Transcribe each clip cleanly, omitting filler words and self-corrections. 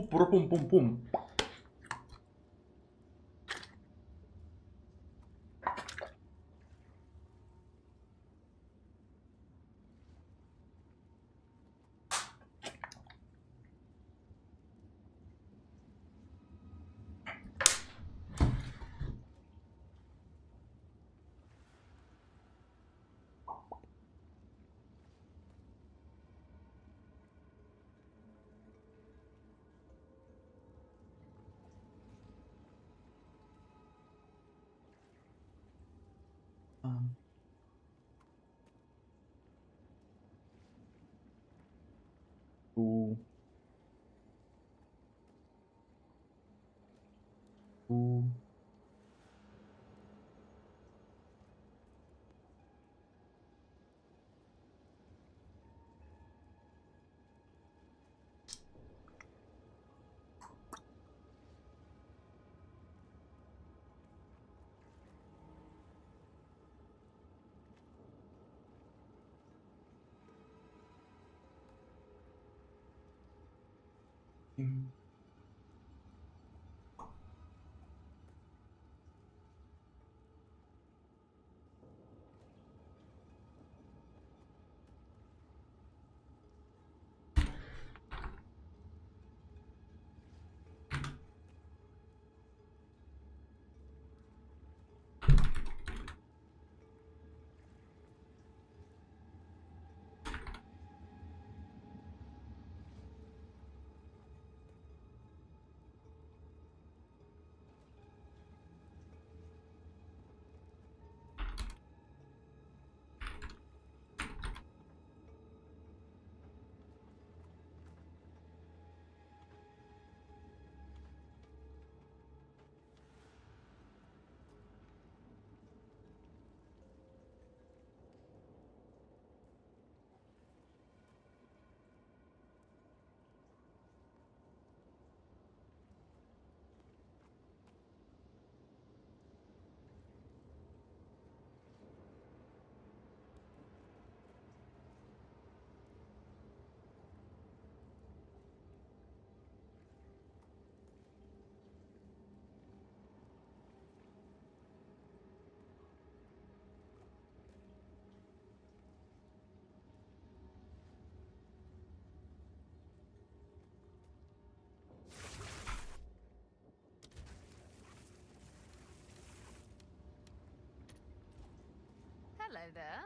Pum, pum, pum. Ooh. Ooh. Hello there.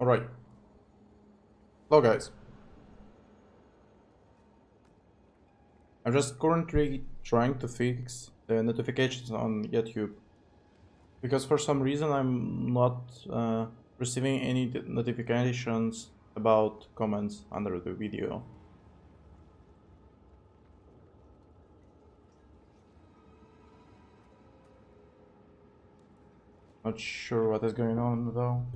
Alright. Hello guys. I'm just currently trying to fix the notifications on YouTube. Because for some reason I'm not receiving any notifications about comments under the video. Not sure what is going on though.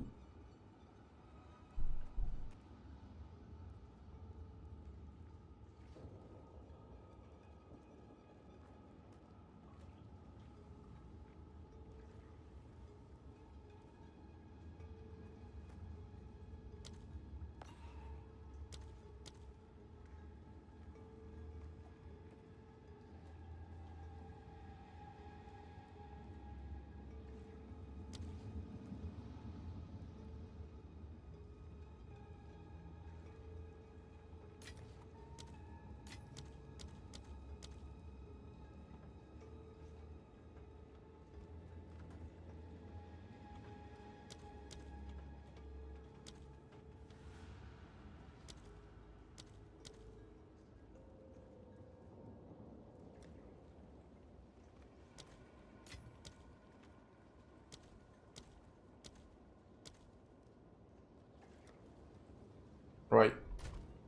Right.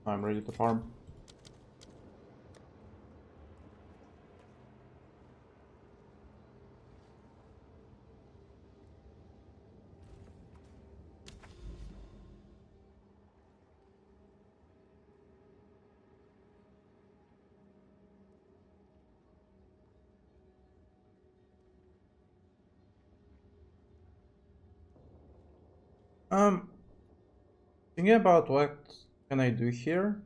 I'm ready to farm. Thinking about what can I do here.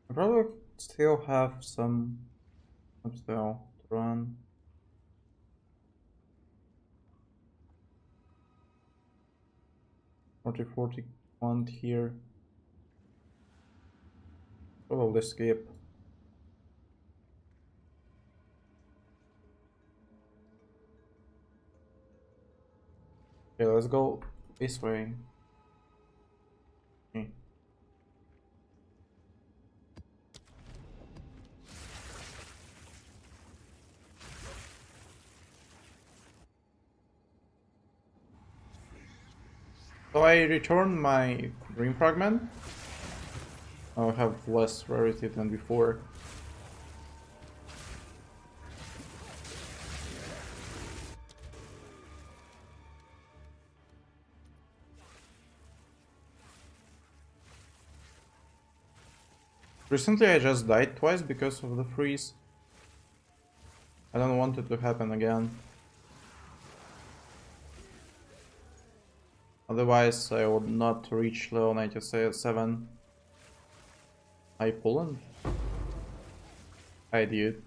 I probably still have some still to run. 40 here. Probably skip. Okay, let's go this way. Okay. So I return my dream fragment. I'll have less rarity than before. Recently I just died twice because of the freeze. I don't want it to happen again. Otherwise I would not reach level 97. Hi Poland. Hi dude.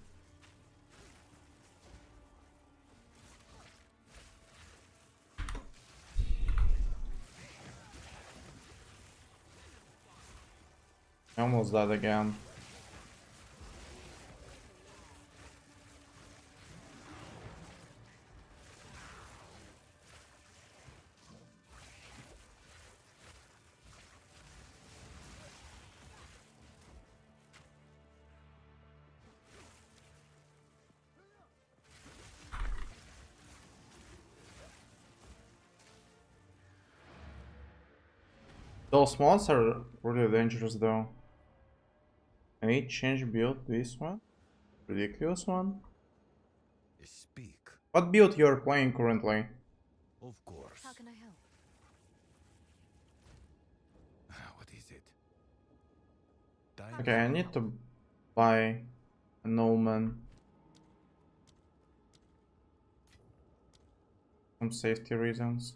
I almost died again. Those mods are really dangerous though. Can I change build this one? Ridiculous one? Speak. What build you are playing currently? Of course. How can I help? What is it? Okay, I need to buy an omen. Some safety reasons.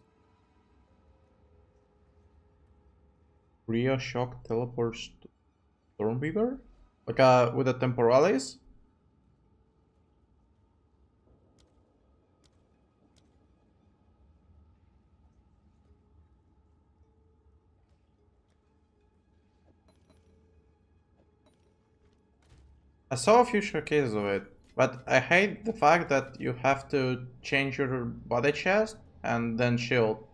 Rio Shock teleports to Stormweaver? Like with the temporalis? I saw a few showcases of it, but I hate the fact that you have to change your body chest and then shield.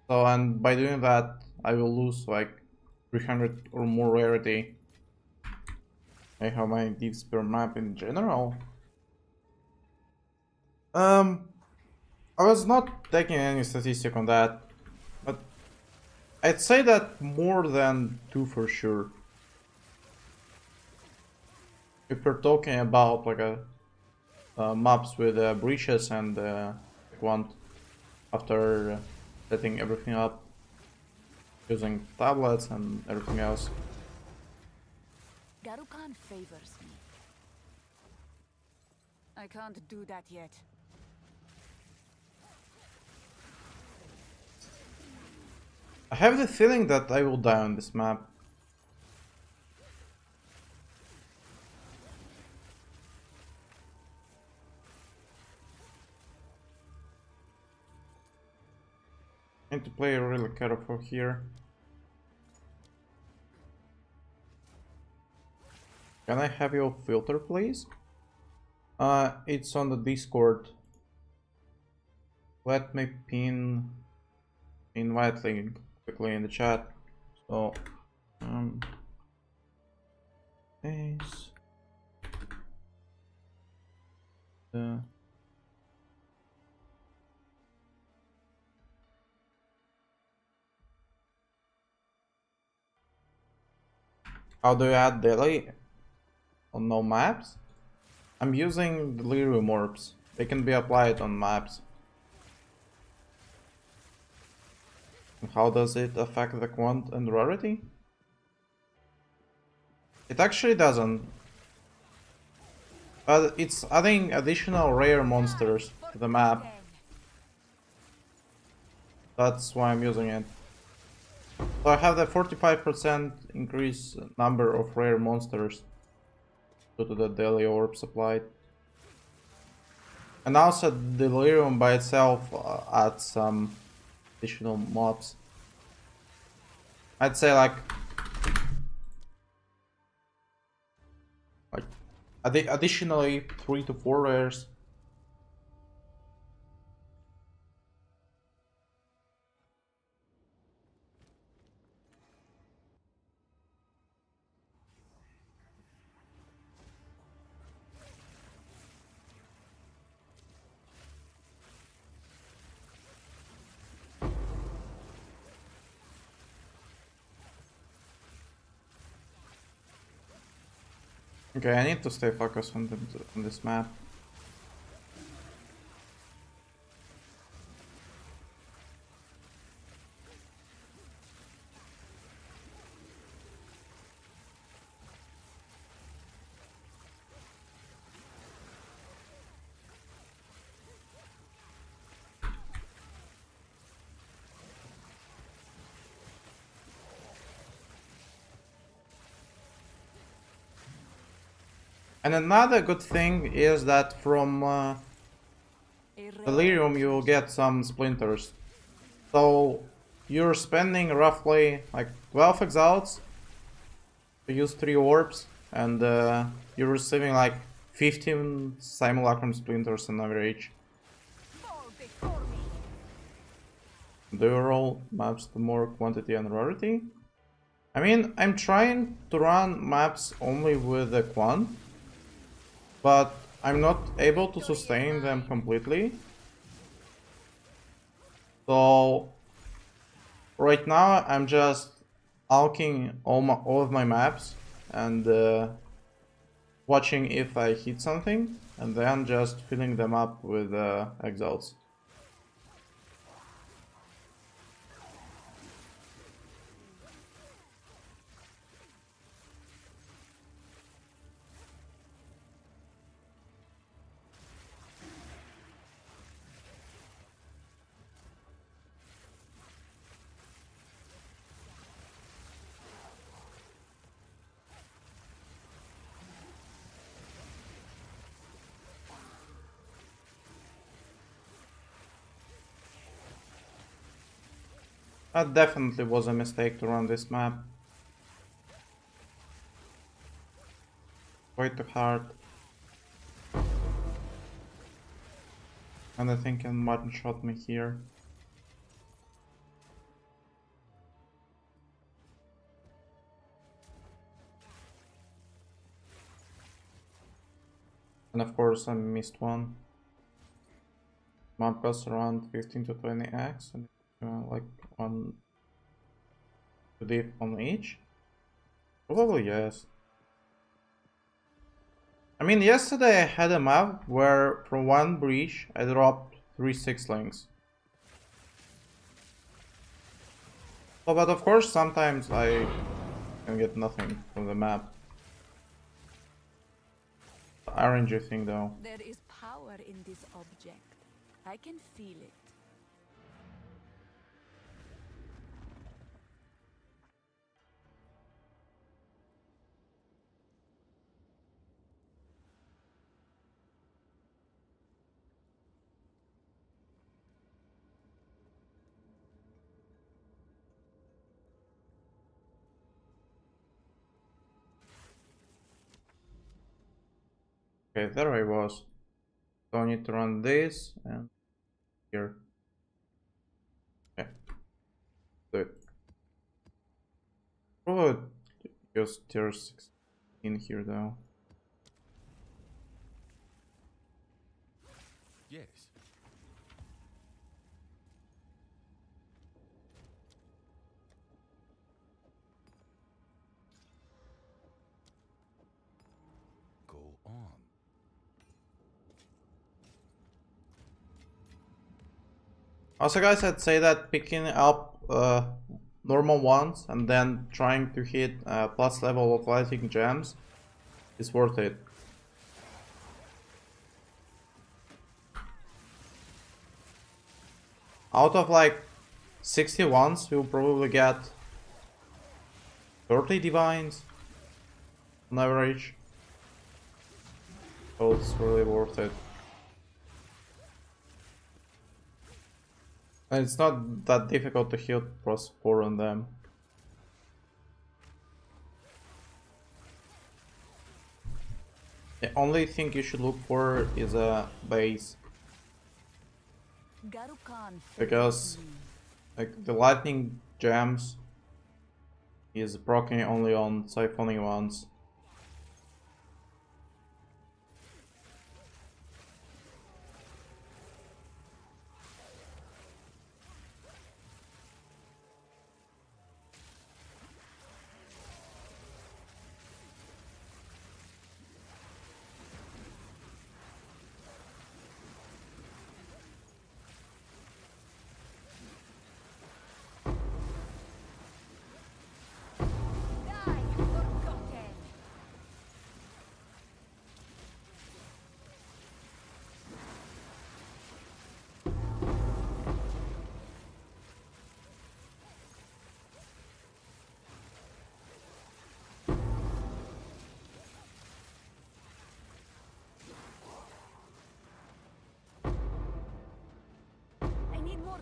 So, and by doing that, I will lose like 300 or more rarity. I have my divs per map in general. I was not taking any statistic on that, but I'd say that more than 2 for sure. If we're talking about like maps with breaches and want after setting everything up using tablets and everything else. Garukan favors me. I can't do that yet. I have the feeling that I will die on this map. I need to play really careful here. Can I have your filter, please? It's on the Discord. Let me pin invite link quickly in the chat. So, is the How do you add daily on no maps? I'm using delirium orbs. They can be applied on maps. And how does it affect the quant and rarity? It actually doesn't. But it's adding additional rare monsters to the map. That's why I'm using it. So I have the 45% increase number of rare monsters due to the daily orbs applied. And also delirium by itself adds some additional mobs. I'd say like additionally 3 to 4 rares. Okay, I need to stay focused on this map. And another good thing is that from delirium you will get some splinters. So you're spending roughly like 12 exiles to use 3 orbs, and you're receiving like 15 simulacrum splinters on average. Do you roll maps to more quantity and rarity? I mean, I'm trying to run maps only with the quant, but I'm not able to sustain them completely. So right now I'm just alking all of my maps and watching if I hit something, and then just filling them up with exiles. That definitely was a mistake to run this map. Way too hard. And I think Martin shot me here. And of course I missed one. Map costs around 15 to 20x, and like 1 to diff on each? Probably yes. I mean, yesterday I had a map where from 1 breach I dropped 3 6-links. Oh, but of course sometimes I can get nothing from the map. The RNG thing though. There is power in this object. I can feel it. Okay, there I was. So I need to run this and here. Okay, do it. Probably just tier 16 here though. Yes. Also, guys, I'd say that picking up normal ones and then trying to hit plus level of lighting gems is worth it. Out of like 60 ones, you'll probably get 30 divines on average. So it's really worth it. And it's not that difficult to hit +4 on them. The only thing you should look for is a base. Because like the lightning gems is proccing only on siphoning ones.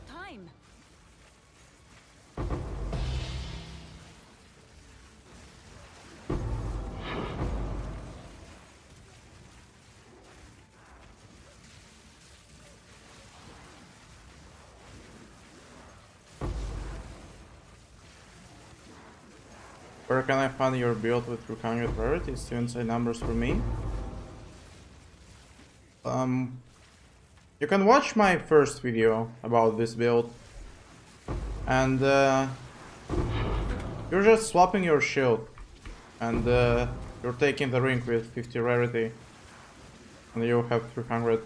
Time. Where can I find your build with 300 rarities to inside numbers for me? You can watch my first video about this build, and you're just swapping your shield, and you're taking the ring with 50 rarity, and you have 300.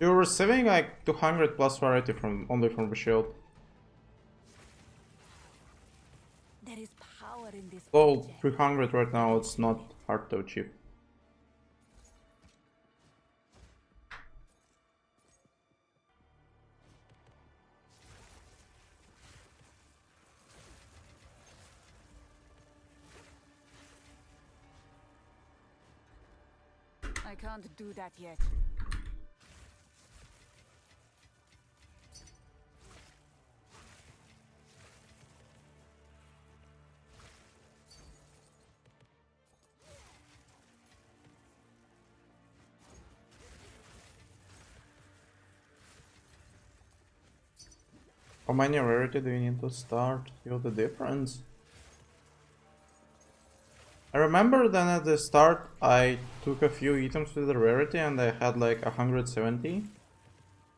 You're receiving like 200 plus rarity from only from the shield. There is power in this So object. 300 right now, it's not hard to achieve. I can't do that yet. How many rarity do you need to start? Feel the difference? I remember then at the start I took a few items with the rarity and I had like 170,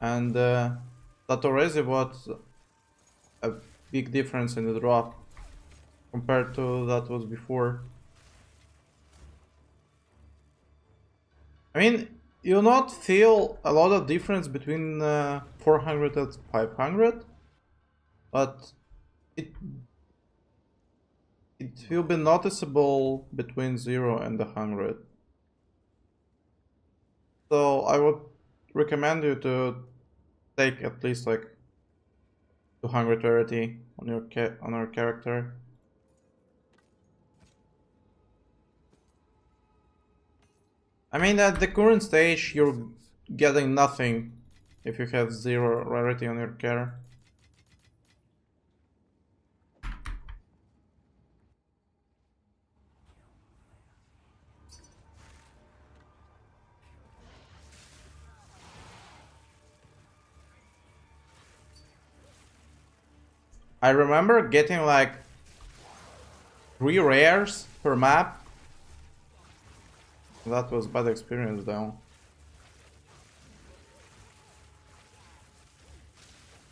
and that already was a big difference in the drop compared to that was before. I mean, you'll not feel a lot of difference between 400 and 500, but it will be noticeable between 0 and 100. So I would recommend you to take at least like 200 rarity on your character. I mean, at the current stage, you're getting nothing if you have 0 rarity on your character. I remember getting like 3 rares per map. That was bad experience though.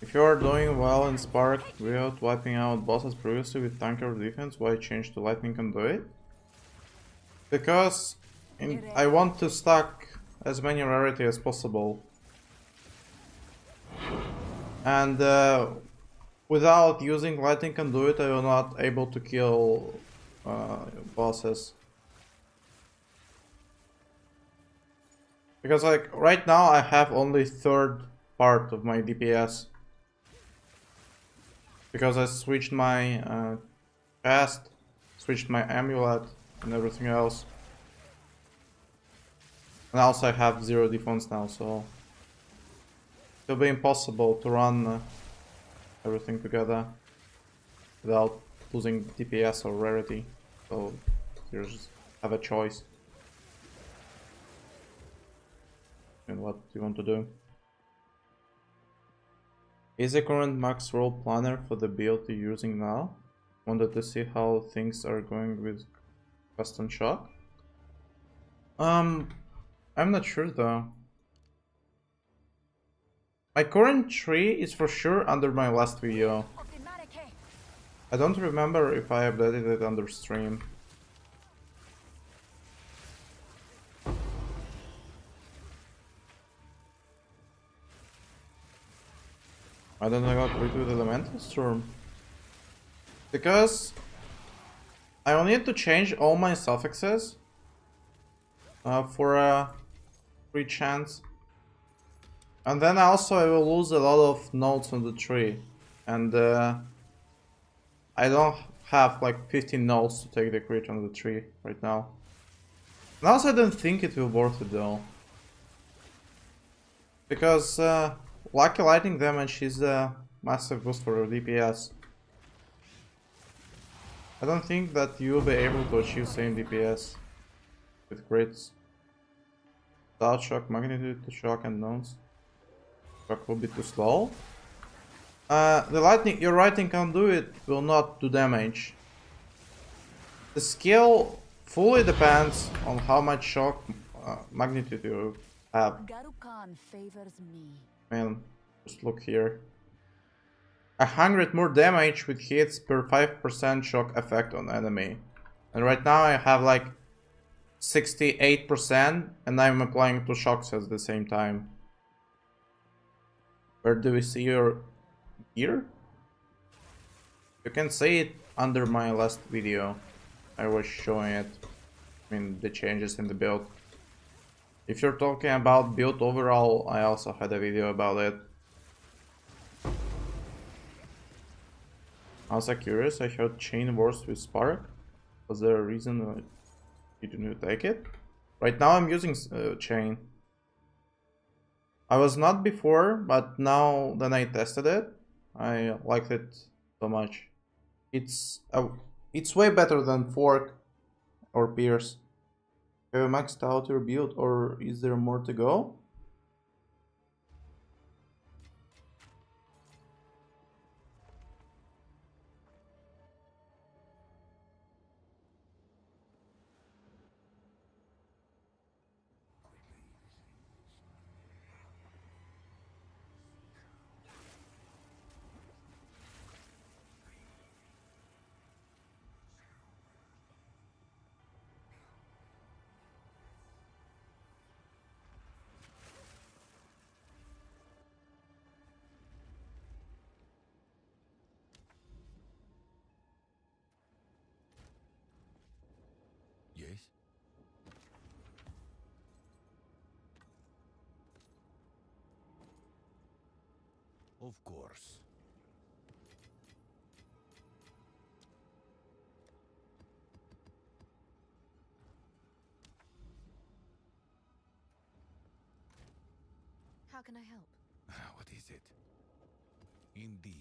If you are doing well in Spark without wiping out bosses previously with tanker defense, why change to lightning conduit? Because I want to stack as many rarity as possible. And without using lightning conduit, I will not able to kill bosses. Because like right now I have only third part of my DPS. Because I switched my cast, switched my amulet and everything else. And also I have 0 defense now, so it'll be impossible to run everything together without losing DPS or rarity. So you just have a choice. And what you want to do. Is the current max roll planner for the build you're using now? Wanted to see how things are going with custom shock. I'm not sure though. My current tree is for sure under my last video. I don't remember if I updated it under stream. I don't know how to read with Elemental Storm. Because I will need to change all my suffixes for a free chance. And then also I will lose a lot of nodes on the tree. And I don't have like 15 nodes to take the crit on the tree right now. And also I don't think it will worth it though. Because Lucky lightning damage is a massive boost for your DPS. I don't think that you will be able to achieve same DPS with crits. Without shock, magnitude to shock and nodes. Shock will be too slow. The lightning, your lightning conduit will not do damage. The skill fully depends on how much shock magnitude you have. Garukan favors me. Man, just look here. 100 more damage with hits per 5% shock effect on enemy. And right now I have like 68% and I'm applying 2 shocks at the same time. Where do we see your gear? You can see it under my last video. I was showing it. I mean the changes in the build. If you're talking about build overall, I also had a video about it. I was curious, I heard chain wars with Spark. Was there a reason you didn't take it? Right now I'm using chain. I was not before, but now that I tested it, I liked it so much. It's way better than Fork or Pierce. Have you maxed out your build or is there more to go? Yes? Of course. How can I help? What is it? Indeed.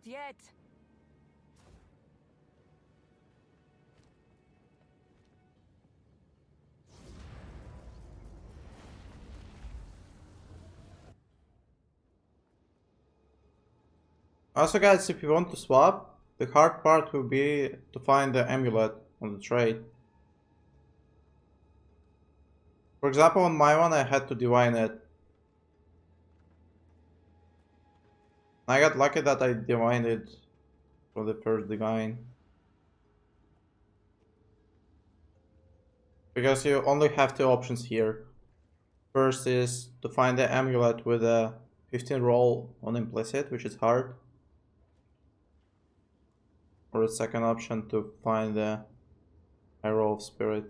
Not yet. Also guys, if you want to swap, the hard part will be to find the amulet on the trade. For example, on my one I had to divine it. I got lucky that I divined it for the first divine. Because you only have two options here. First is to find the amulet with a 15 roll on implicit, which is hard. Or the second option to find the arrow of spirit.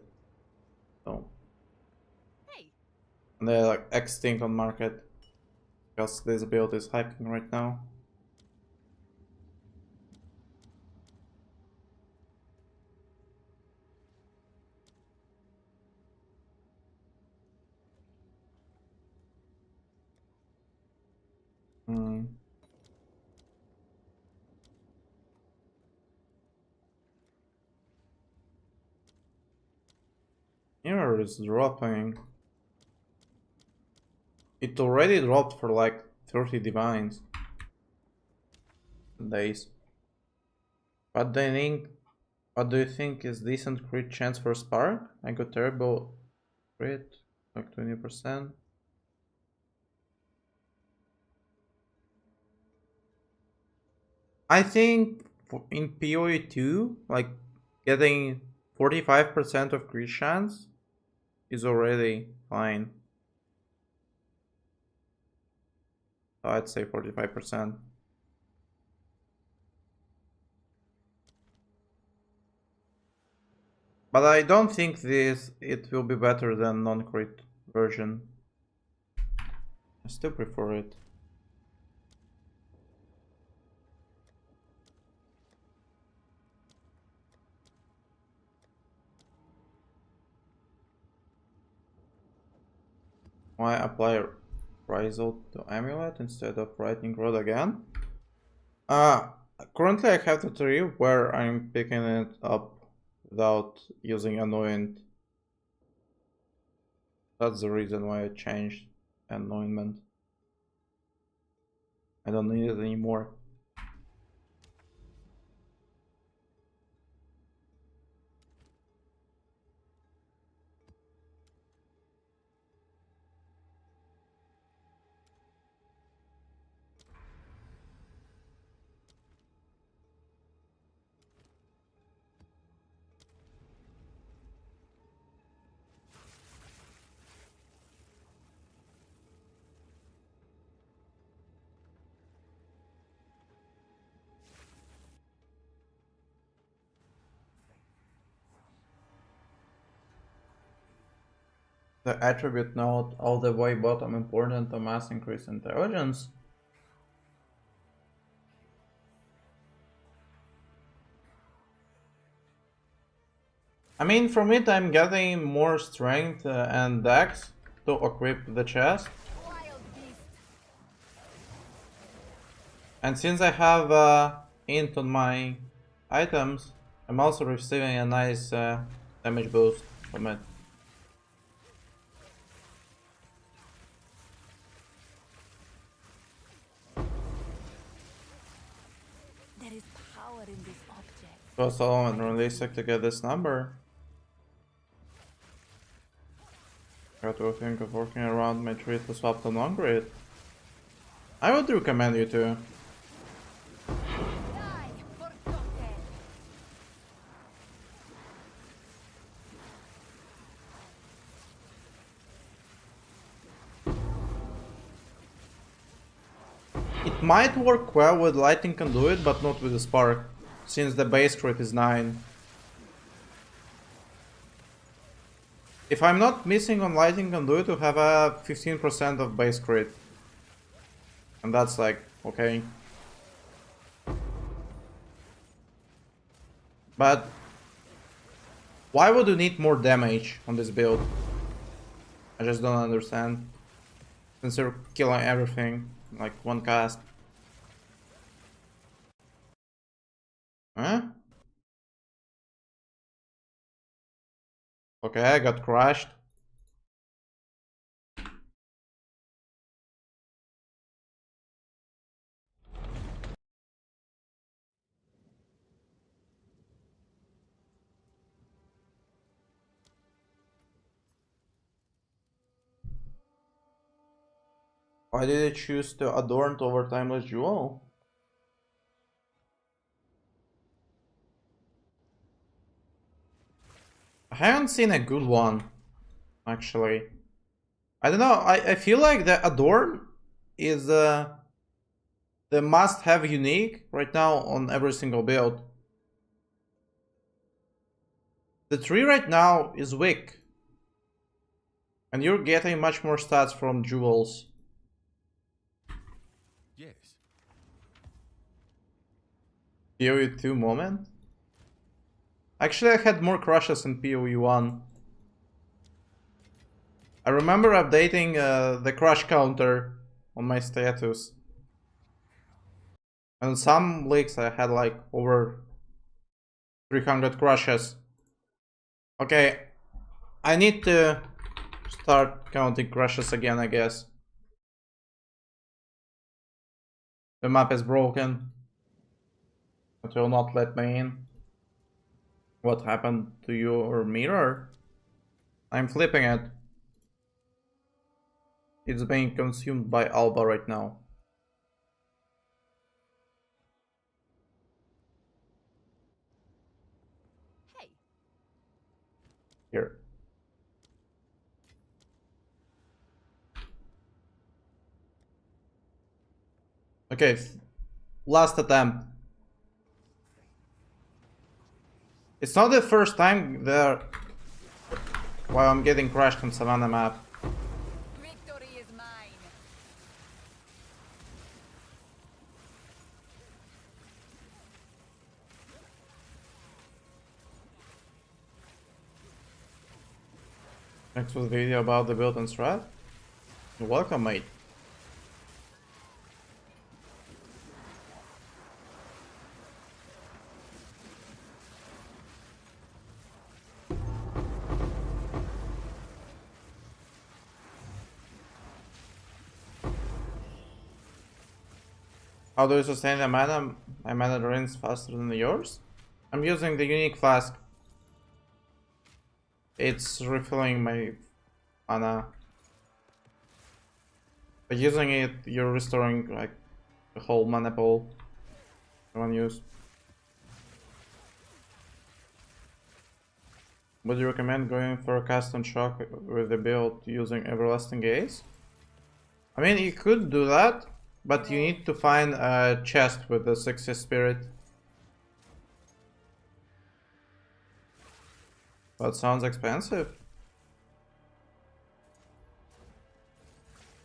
So. Hey. And they're like extinct on market. Because this build is hyping right now. Mirror is dropping. It already dropped for like 30 divines days. What do you think is decent crit chance for Spark? I got terrible crit, like 20%. I think in PoE 2, like getting 45% of crit chance is already fine. So I'd say 45%. But I don't think it will be better than non-crit version. I still prefer it. Why apply Rizal to Amulet instead of writing Rod again? Currently I have the tree where I'm picking it up without using Anoint. That's the reason why I changed Anointment. I don't need it anymore. The attribute note all the way bottom important to mass increase intelligence. I mean, from it I'm getting more strength and dex to equip the chest. And since I have int on my items, I'm also receiving a nice damage boost from it. There is power in this object. So Solomon realistic to get this number. Got to think of working around my tree to swap to non-grid. I would recommend you to. It might work well with Lightning Conduit, but not with the Spark, since the base crit is 9. If I'm not missing on Lightning Conduit, to have a 15% of base crit. And that's like, okay. But why would you need more damage on this build? I just don't understand. Since you're killing everything, like one cast. Okay, I got crushed. Why did I choose to adorn over Timeless Jewel? I haven't seen a good one, actually. I don't know, I feel like the adorn is the must-have unique right now on every single build. The tree right now is weak. And you're getting much more stats from jewels. Yes. PoE 2 moment? Actually, I had more crushes in PoE 1. I remember updating the crush counter on my status. And some leagues I had like over 300 crushes. Okay, I need to start counting crushes again, I guess. The map is broken. It will not let me in. What happened to your mirror? I'm flipping it. It's being consumed by Alba right now. Hey. Here. Okay, last attempt. It's not the first time there while I'm getting crashed on Savannah map. Victory is mine. Next was video about the build and strat. You're welcome, mate. How do you sustain the mana? My mana drains faster than yours? I'm using the unique flask. It's refilling my mana. By using it, you're restoring like the whole mana pool in one use. Would you recommend going for a cast and shock with the build using Everlasting Gaze? I mean, you could do that, but you need to find a chest with the 60 spirit. That sounds expensive.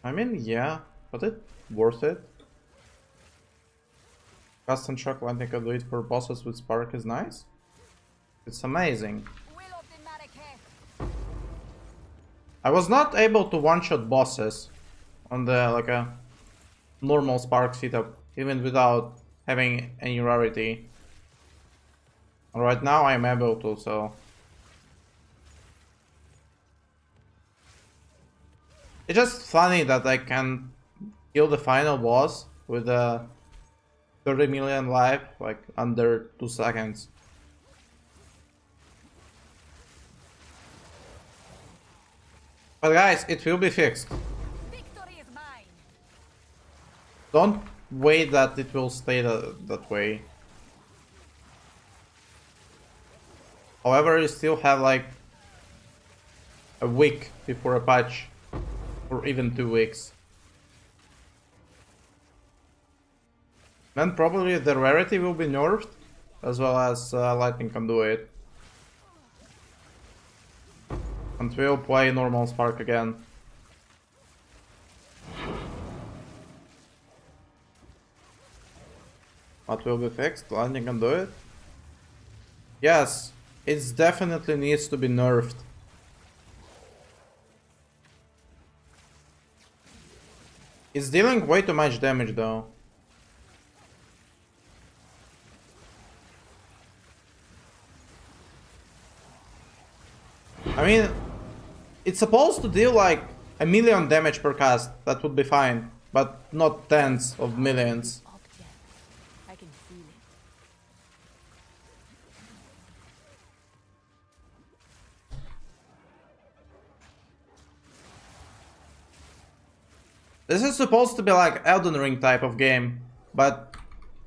I mean, yeah, but it's worth it. Cast and shock landing can do it for bosses with Spark is nice. It's amazing. Will of the Marrakech. I was not able to one-shot bosses on the like a normal Spark setup, even without having any rarity. Right now I'm able to, so it's just funny that I can kill the final boss with a 30 million life like under 2 seconds. But guys, it will be fixed. Victory is mine. Don't wait that it will stay that way. However, you still have like a week before a patch, or even 2 weeks. Then probably the rarity will be nerfed, as well as lightning conduit. And we'll play normal Spark again. What will be fixed? Lightning conduit? Yes, it definitely needs to be nerfed. It's dealing way too much damage though. I mean, it's supposed to deal like 1,000,000 damage per cast. That would be fine, but not tens of millions. Object. I can feel it. This is supposed to be like Elden Ring type of game, but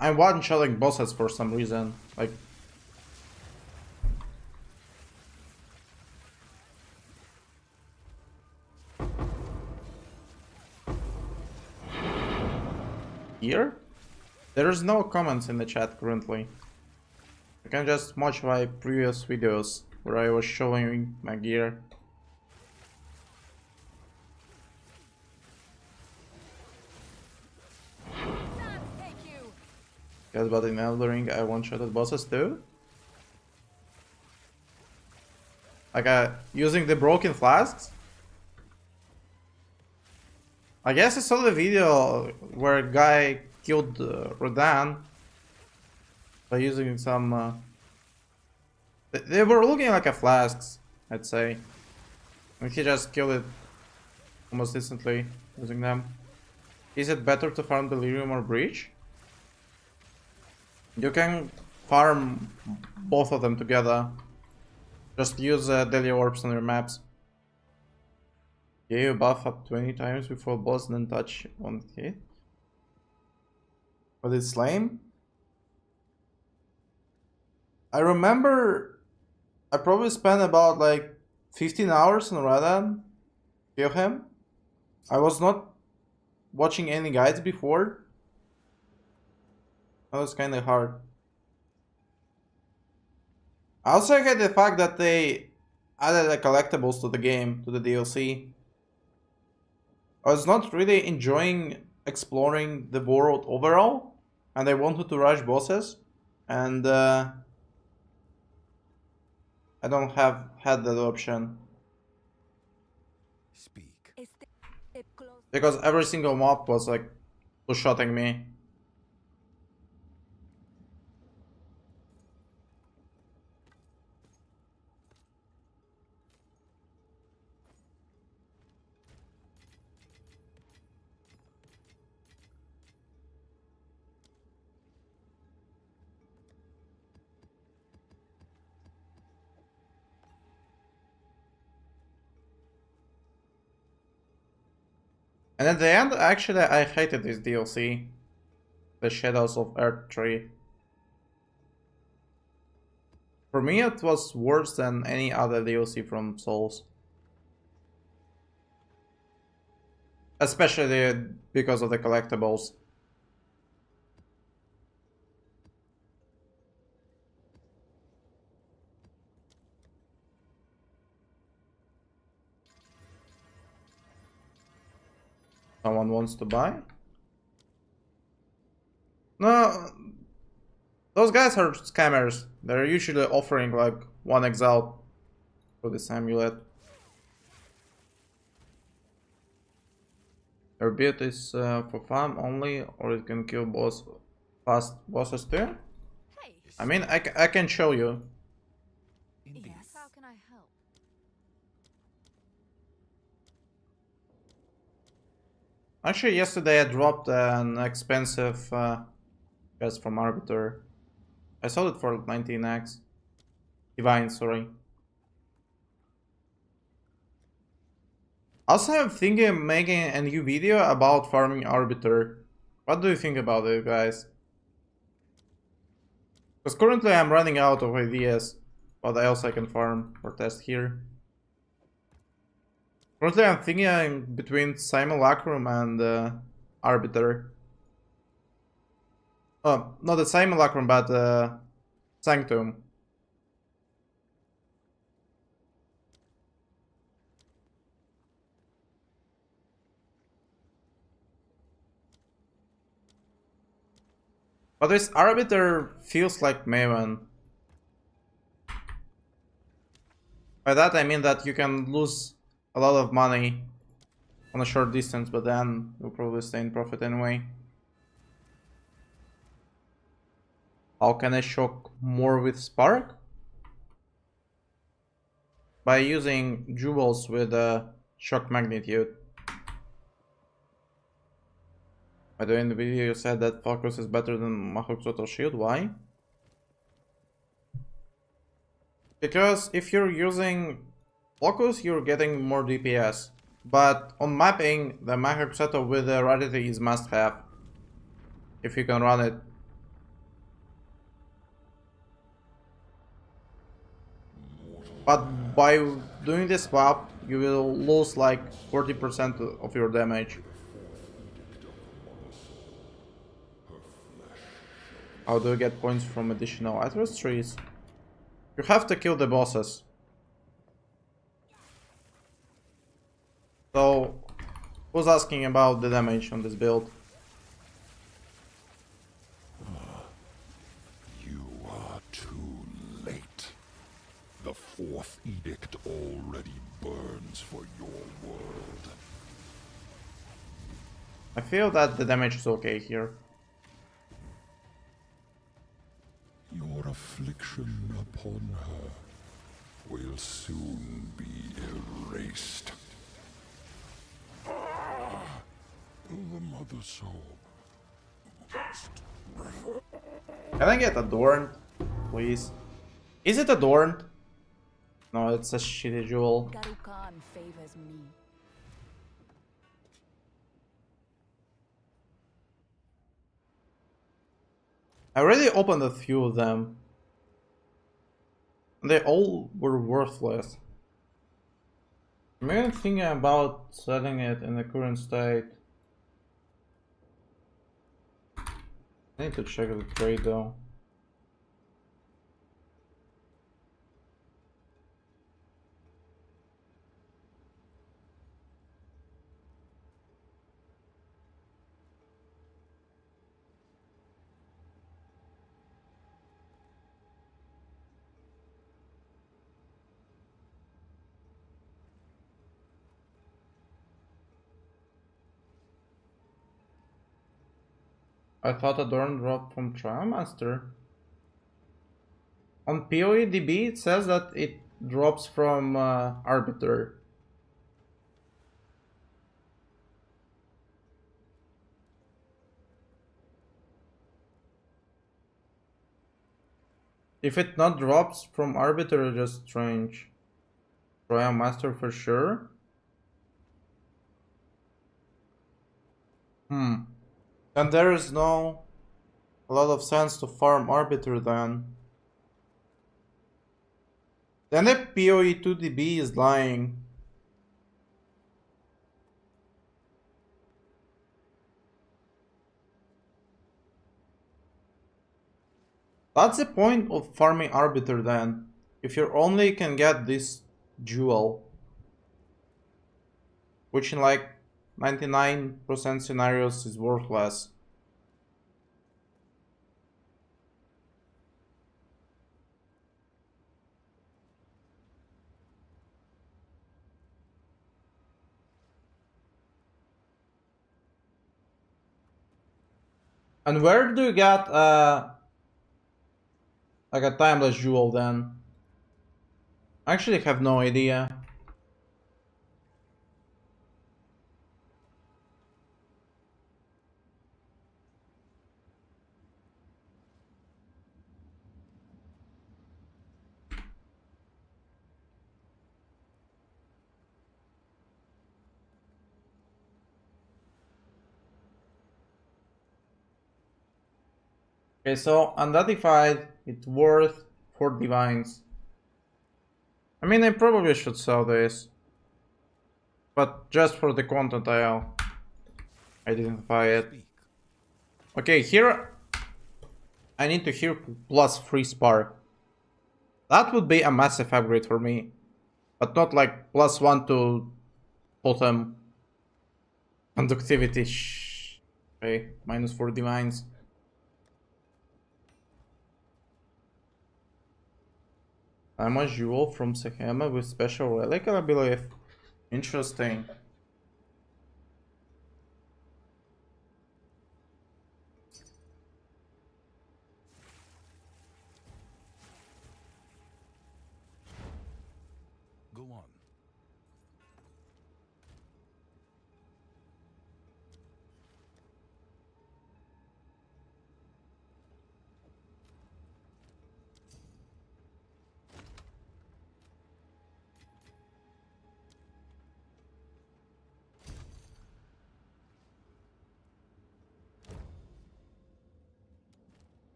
I'm one-shotting bosses for some reason. Like, here? There's no comments in the chat currently. You can just watch my previous videos where I was showing my gear. Yes, but in Elden Ring I one-shotted bosses too. Like using the broken flasks. I guess I saw the video where a guy killed Rodan by using some... They were looking like a flasks, I'd say. And he just killed it almost instantly using them. Is it better to farm Delirium or Breach? You can farm both of them together. Just use Daily Orbs on your maps. Yeah, you buff up 20 times before boss and then touch one hit. But it's lame. I remember I probably spent about like 15 hours on Radan. Kill him. I was not watching any guides before. That was kinda hard. I also hate the fact that they added the collectibles to the game, to the DLC. I was not really enjoying exploring the world overall, and I wanted to rush bosses, and I don't have had that option. Speak. A step close. Because every single mob was like two-shotting me. And at the end, actually, I hated this DLC. The Shadows of Earth 3. For me, it was worse than any other DLC from Souls. Especially because of the collectibles. Someone wants to buy? No, those guys are scammers. They're usually offering like 1 exalt for this amulet. Your build is for farm only, or it can kill fast bosses too? Hey. I mean, I can show you. Indeed. Yes. How can I help? Actually, yesterday I dropped an expensive quest from Arbiter. I sold it for 19x. Divine, sorry. Also, I'm thinking of making a new video about farming Arbiter. What do you think about it, guys? Because currently I'm running out of ideas what else I can farm or test here. Currently I'm thinking between Simulacrum and Arbiter. Oh, not the Simulacrum, but Sanctum. But this Arbiter feels like Maven. By that I mean that you can lose a lot of money on a short distance, but then you'll probably stay in profit anyway. How can I shock more with Spark? by using jewels with shock magnitude. By the way, in the video you said that focus is better than Mahawk's auto shield. Why? Because if you're using focus, you're getting more DPS. But on mapping, the Mahawk's auto with the rarity is must have. If you can run it. But by doing this map, you will lose like 40% of your damage. How do you get points from additional address trees? You have to kill the bosses. So, who's asking about the damage on this build? You are too late. The fourth edict already burns for your world. I feel that the damage is okay here. Your affliction upon her will soon be erased. The mother soul. Can I get adorned, please? Is it adorned? No, it's a shitty jewel. Garukan favors me. I already opened a few of them. They all were worthless. I'm even thinking about selling it in the current state. I need to check the trade though. I thought Adorn dropped from Trial Master. On PoEDB it says that it drops from Arbiter. If it not drops from Arbiter, it's just strange. Trial Master for sure. And there is no a lot of sense to farm Arbiter then. Then the PoE2DB is lying. That's the point of farming Arbiter then. If you only can get this jewel. Which in like 99% scenarios is worthless. And where do you get like a timeless jewel then? I actually have no idea. Okay, so unidentified, it's worth 4 divines. I mean, I probably should sell this. But just for the content I'll identify it. Okay, here I need to hear plus 3 spark. That would be a massive upgrade for me. But not like plus 1 to totem conductivity. Okay, minus 4 divines. I'm a jewel from Sehema with special relic, I believe. Interesting. Go on.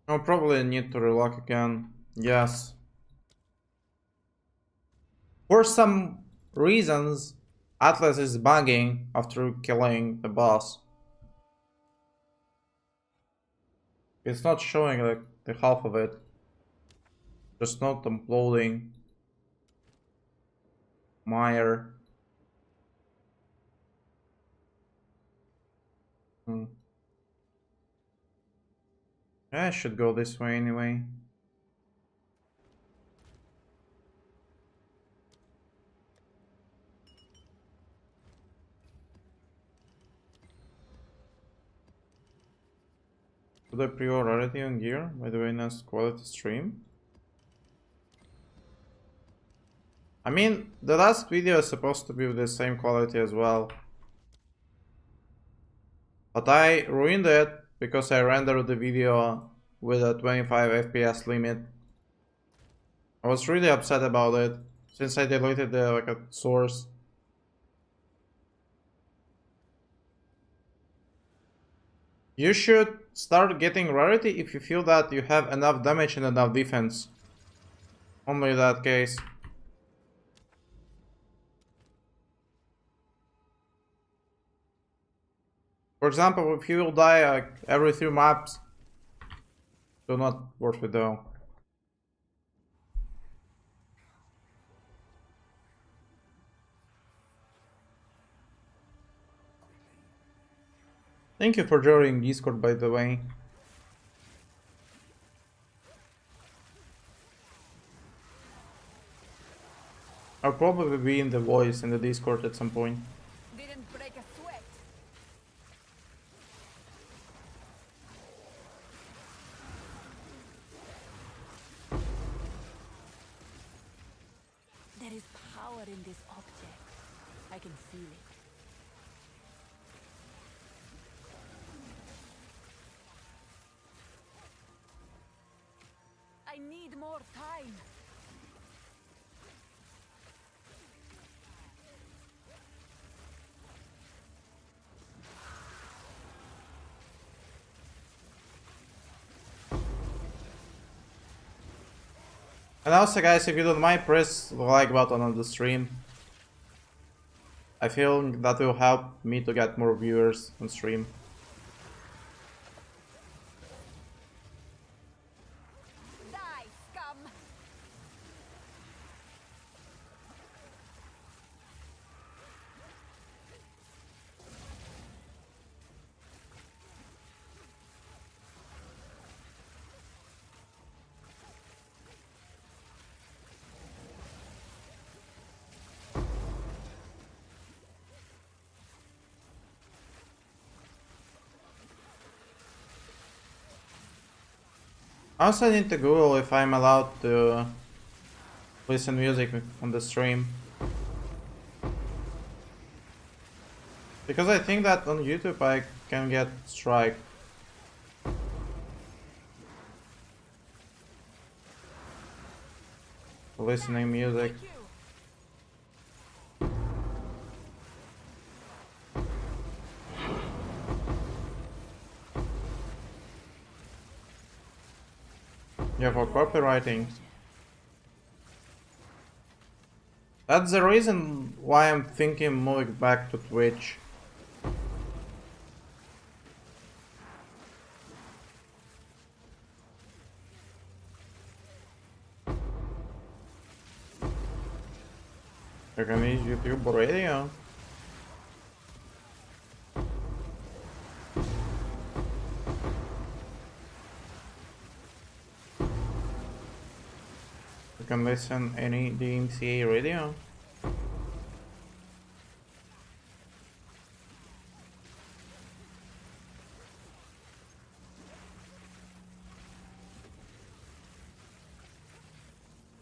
I'll probably need to relock again. Yes. For some reasons, Atlas is bugging after killing the boss. It's not showing like the half of it. Just not uploading. Mire. I should go this way anyway. Should I pre-order rarity on gear? By the way, nice quality stream. I mean, the last video is supposed to be with the same quality as well. But I ruined it because I rendered the video with a 25 FPS limit. I was really upset about it since I deleted the source. You should start getting rarity if you feel that you have enough damage and enough defense. Only that case. For example, if you will die like every 3 maps, do not worth it though. Thank you for joining Discord, by the way. I'll probably be in the voice in the Discord at some point. Didn't break a sweat. There is power in this object. I can feel it. I need more time. And also guys, if you don't mind, press the like button on the stream. I feel that will help me to get more viewers on stream. Die, scum! I also need to Google if I'm allowed to listen music on the stream. Because I think that on YouTube I can get strike. For listening music. Yeah, for copywriting. That's the reason why I'm thinking moving back to Twitch. You can use YouTube or radio. You can listen any DMCA radio.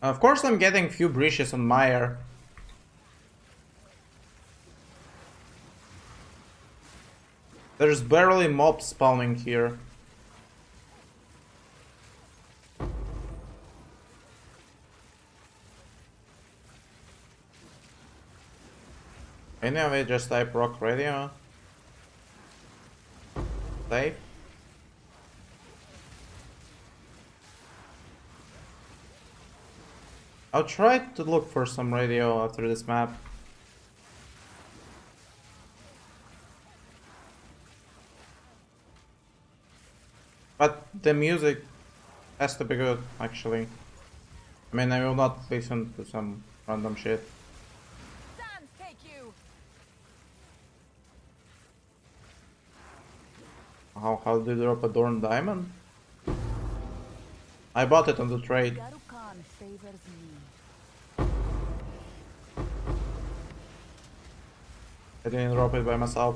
Of course I'm getting few breaches on Mire. There's barely mobs spawning here. Anyway, just type rock radio. Save. I'll try to look for some radio after this map. But the music has to be good, actually. I mean, I will not listen to some random shit. Sands take you. How did you drop a Dorn Diamond? I bought it on the trade. Garukan favors me. I didn't drop it by myself.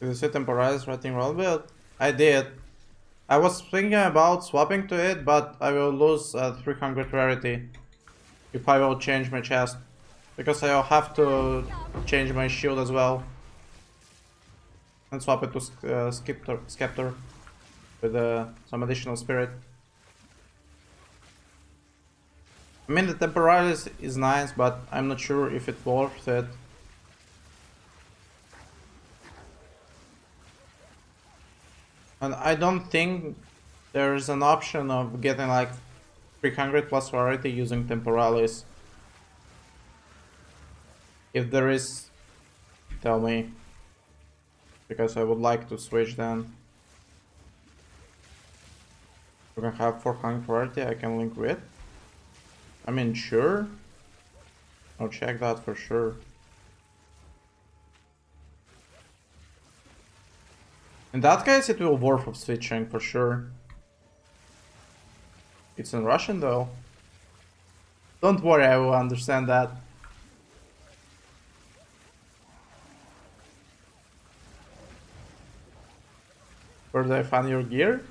Did you see Temporalize writing roll build? I did. I was thinking about swapping to it, but I will lose 300 rarity if I will change my chest. Because I will have to change my shield as well. And swap it to Scepter with some additional spirit. I mean, the Temporalize is nice, but I'm not sure if it's worth it. And I don't think there's an option of getting like 300 plus rarity using Temporalis. If there is, tell me. Because I would like to switch then. We can have 400 rarity I can link with. I mean, sure. I'll check that for sure. In that case, it will worth of switching for sure. It's in Russian though. Don't worry, I will understand that. Where did I find your gear?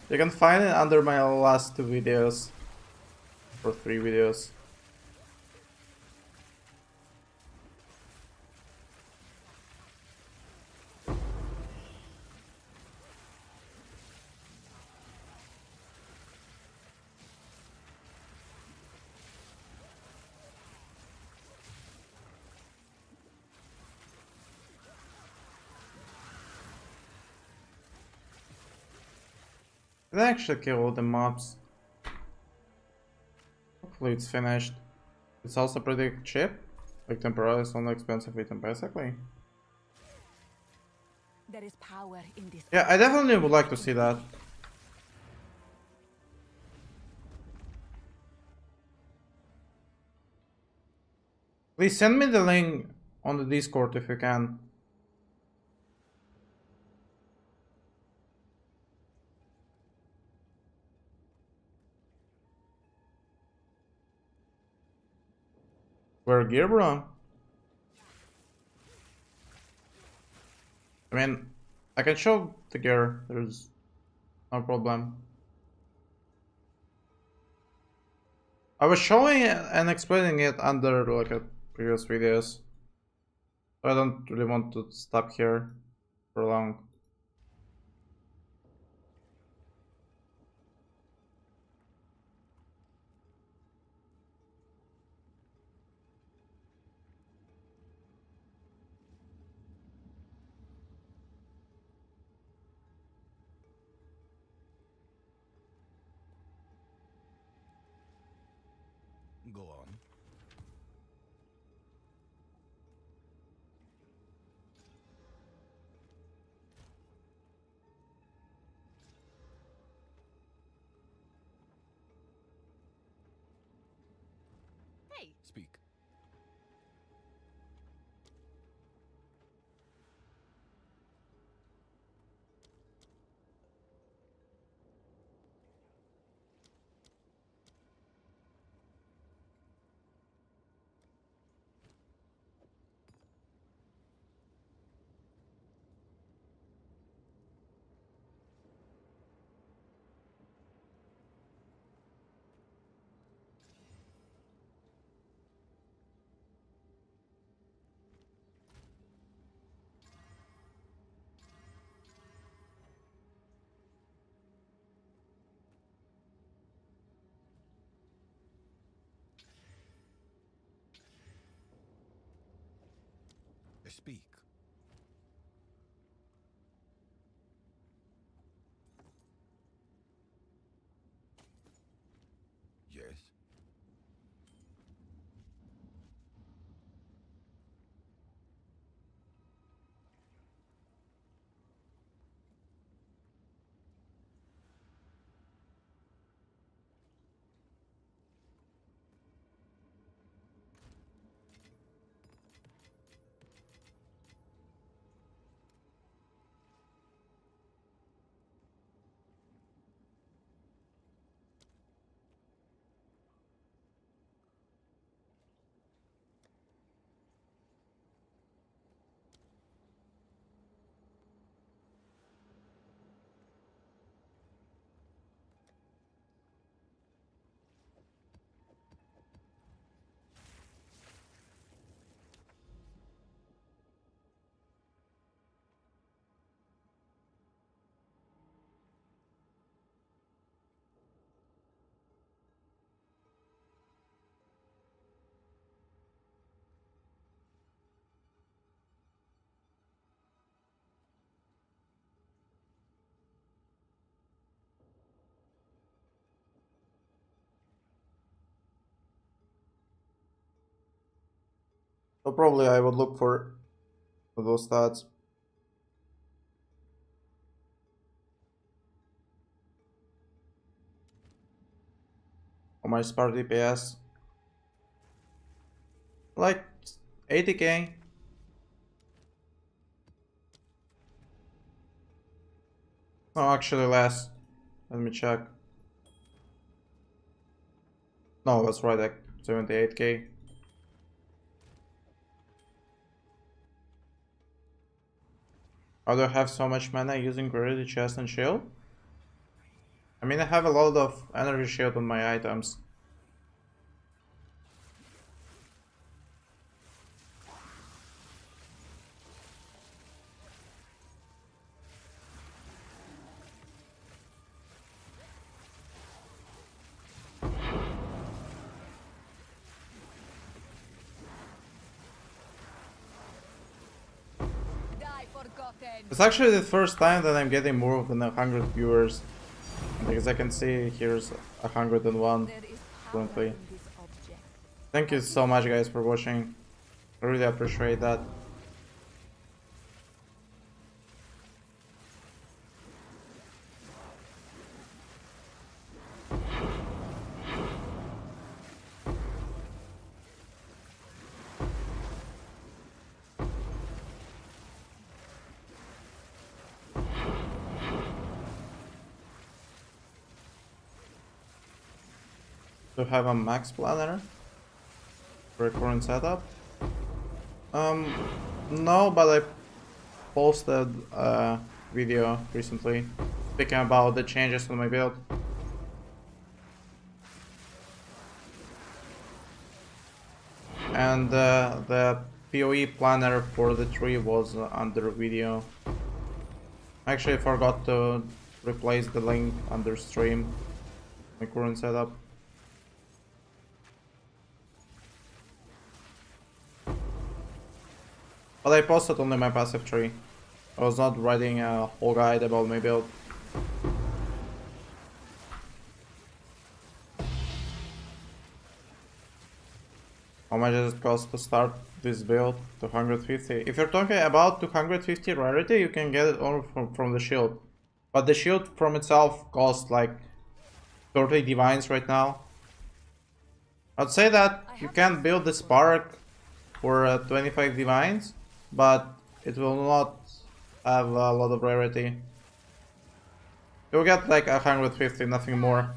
You can find it under my last 2 videos. Or 3 videos. Did I actually kill all the mobs? Hopefully it's finished. It's also pretty cheap. Like temporarily it's only expensive item basically. There is power in this. Yeah, I definitely would like to see that. Please send me the link on the Discord if you can. Where gear, bro? I mean, I can show the gear. There's no problem. I was showing it and explaining it under like a previous videos. So I don't really want to stop here for long. Go on. Hey, Speak. Speak. Yes. So probably I would look for those stats. On my Spark DPS. Like 80k. No, actually less. Let me check. No, that's right, like 78k. How do I have so much mana using rarity, chest, and shield? I mean, I have a lot of energy shield on my items. die forgotten. It's actually the first time that I'm getting more than 100 viewers. Because I can see here's 101 There is power currently. in this object. Thank you so much guys for watching. I really appreciate that. To have a max planner for a current setup. No, but I posted a video recently speaking about the changes to my build. And the PoE planner for the tree was under video. Actually, I forgot to replace the link under stream, my current setup. But I posted only my passive tree. I was not writing a whole guide about my build. much does it cost to start this build? 250. If you're talking about 250 rarity, you can get it only from the shield. But the shield from itself costs like 30 divines right now. I'd say that you can build the Spark for 25 divines, but it will not have a lot of rarity. You'll get like 150, nothing more.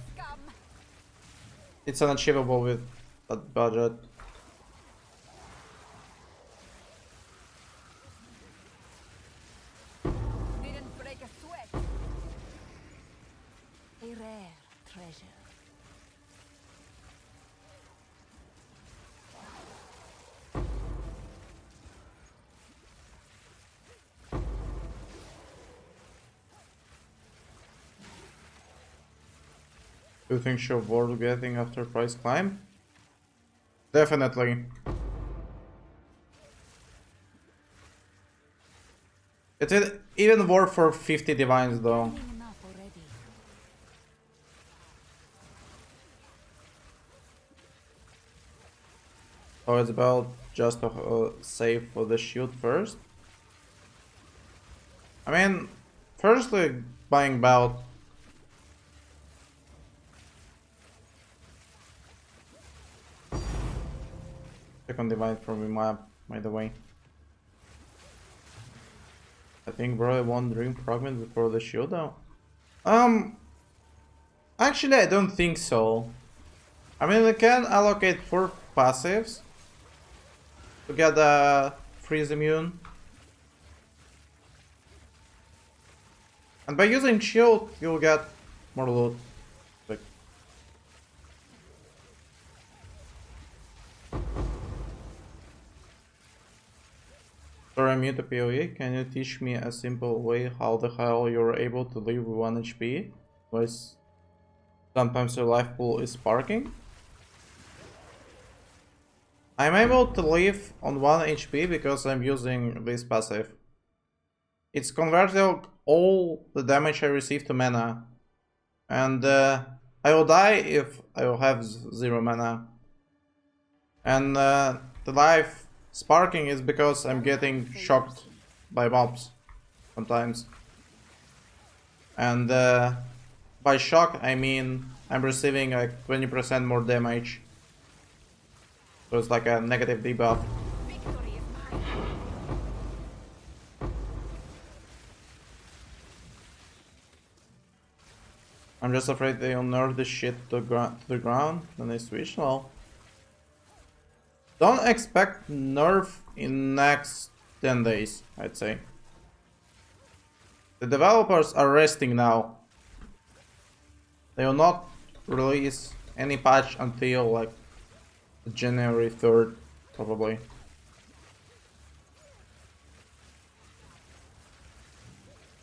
It's unachievable with that budget. Didn't break a sweat. A rare treasure. Do you think she'll worth getting after price climb? Definitely. It's even worth for 50 divines though. Enough already. So it's about just to save for the shield first. I mean, firstly buying bout. Second divine from the map, by the way. I think bro I won Dream Fragment before the shield though. Actually I don't think so. I mean we can allocate 4 passives to get a freeze immune. And by using shield you'll get more loot. Like sorry, I'm new to PoE. Can you teach me a simple way how the hell you're able to live with 1 HP? Because sometimes your life pool is sparking. I'm able to live on 1 HP because I'm using this passive. It's converting all the damage I receive to mana. And I will die if I will have 0 mana. And the life sparking is because I'm getting shocked by mobs sometimes. And by shock I mean I'm receiving like 20% more damage. So it's like a negative debuff. Victory is mine. I'm just afraid they'll nerf this shit to the ground when they switch. Well, don't expect nerf in next 10 days, I'd say. The developers are resting now. They will not release any patch until like January 3rd, probably.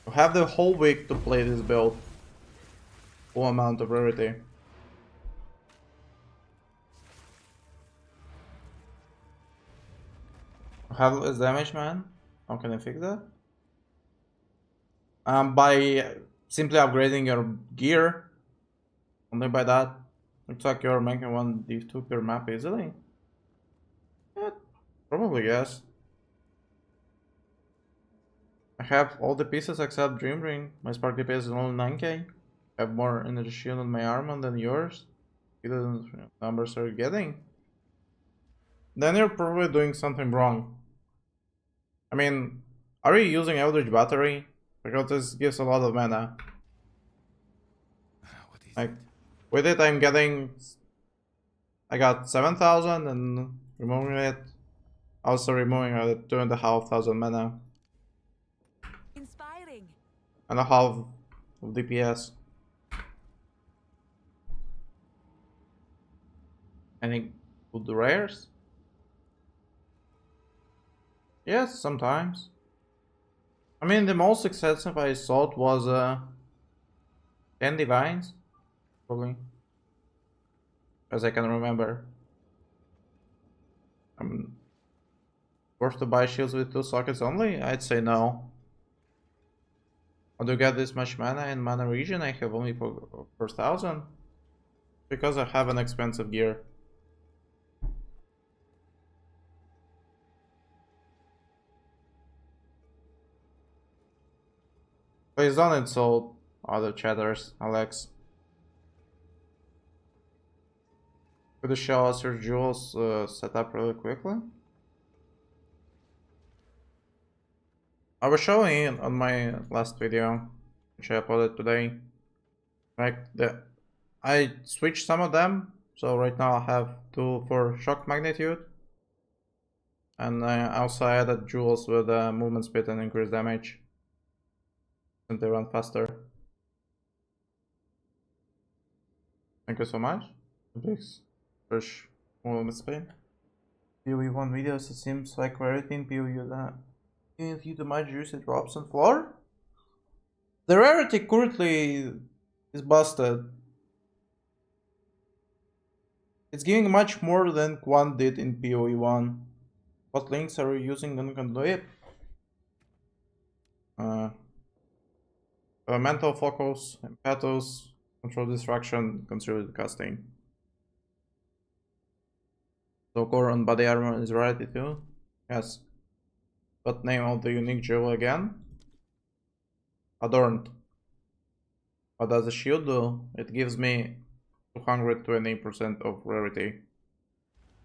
You have the whole week to play this build. Full amount of rarity. Have less damage, man. How can I fix that? By simply upgrading your gear. Only by that. Looks like you're making 1 div2 per map easily. Yeah, probably yes. I have all the pieces except Dream Ring. My Spark DPS is only 9k. I have more energy shield on my armor than yours. The numbers are getting. Then you're probably doing something wrong. I mean, are you using Eldritch Battery? Because this gives a lot of mana. Like, with it I'm getting... I got 7,000 and removing it... Also removing 2,500 mana. Inspiring. And a half of DPS. Any good rares? Yes, sometimes. I mean, the most expensive I thought was 10 divines, probably, as I can remember. Worth to buy shields with 2 sockets only? I'd say no. How do you get this much mana in mana region? I have only for 1,000. Because I have an expensive gear. Please don't insult other chatters, Alex. Could you show us your jewels setup really quickly? I was showing it on my last video, which I uploaded today. I switched some of them, so right now I have 2 for shock magnitude. And I also added jewels with movement speed and increased damage. And they run faster. Thank you so much. Please push movement speed. PoE1 videos, it seems like rarity in PoE that if you do much use it drops on floor. The rarity currently is busted. It's giving much more than Quan did in PoE1. What links are you using on Conduit? Elemental focus, impetus, control distraction, conservative casting. So core on body armor is rarity too? Yes. What name of the unique jewel again? Adorned. What does the shield do? It gives me 220% of rarity.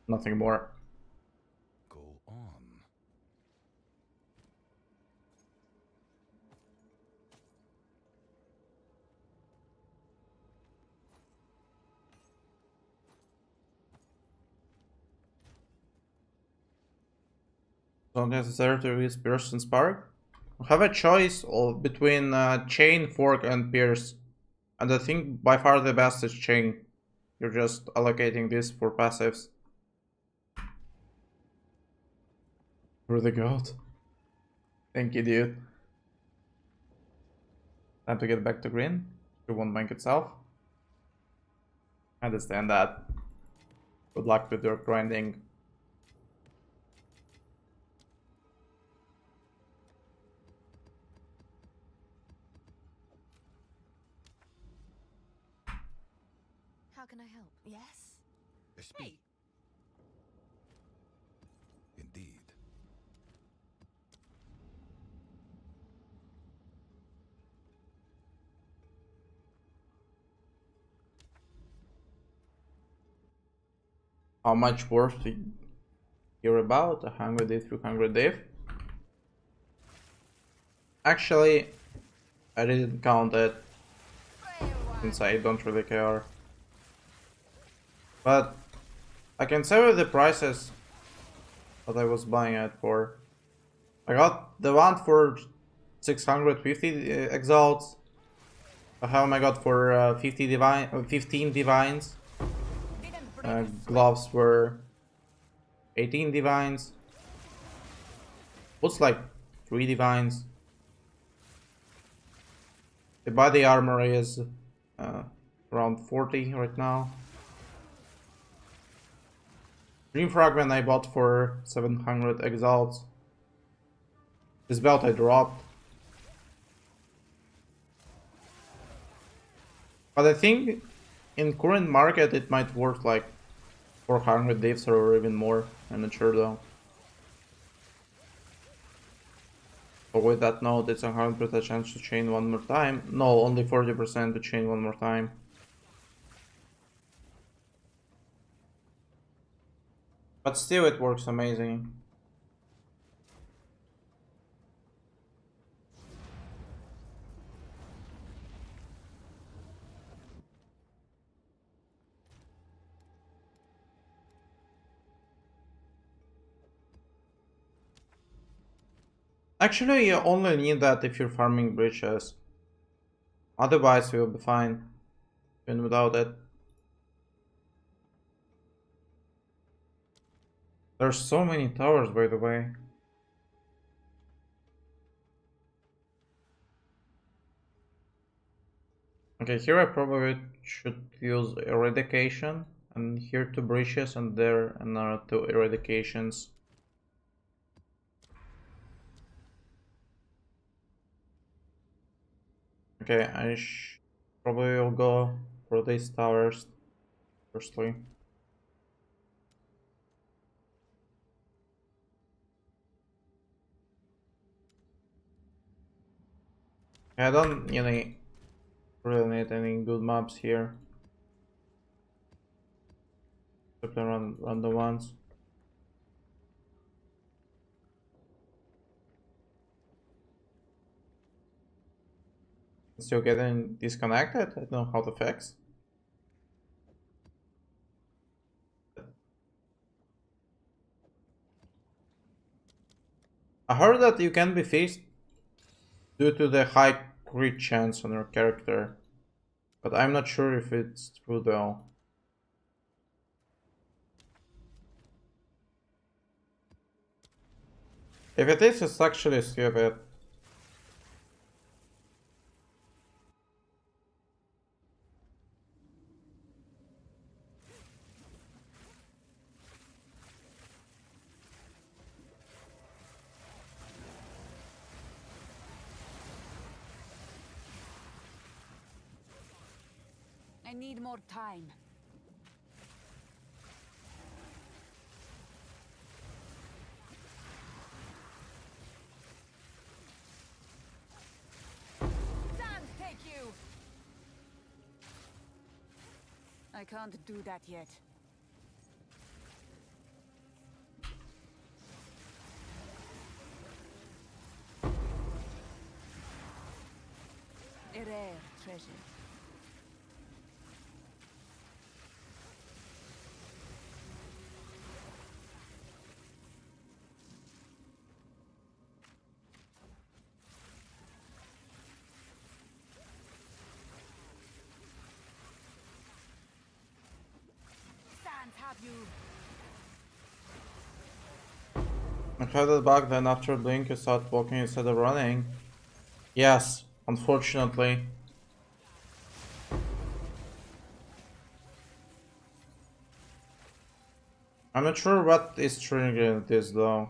Nothing more. Go on. Don't necessary to use Pierce and Spark. You have a choice of between Chain, Fork, and Pierce. And I think by far the best is Chain. You're just allocating this for passives. Really good. Thank you, dude. Time to get back to green. It won't bank itself. I understand that. Good luck with your grinding. How can I help? Yes? Speak. Indeed. How much worth to hear about? 100 div, 300 div? Actually, I didn't count it since I don't really care. But I can tell you the prices that I was buying it for. I got the one for 650 exalts. The helm I got for 15 divines. Gloves were 18 divines. Looks like 3 divines. The body armor is around 40 right now. Dream Fragment I bought for 700 exalts. This belt I dropped. But I think in current market it might worth like 400 divs or even more. I'm not sure though. But with that note, it's 100% chance to chain one more time. No, only 40% to chain one more time. But still it works amazing. Actually, you only need that if you're farming bridges. Otherwise, you'll be fine. Even without it. There's so many towers, by the way. Okay, here I probably should use eradication. And here 2 breaches and there another 2 eradications. Okay, I probably will go for these towers firstly. I don't really need any good maps here. Except run the ones. Still getting disconnected? I don't know how to fix. I heard that you can be fixed due to the high crit chance on your character, but I'm not sure if it's true though. If it is, it's actually stupid. I need more time. Sands, take you! I can't do that yet. A rare treasure. Have you? I tried it back, then after blink you start walking instead of running. Yes, unfortunately. I'm not sure what is triggering this though.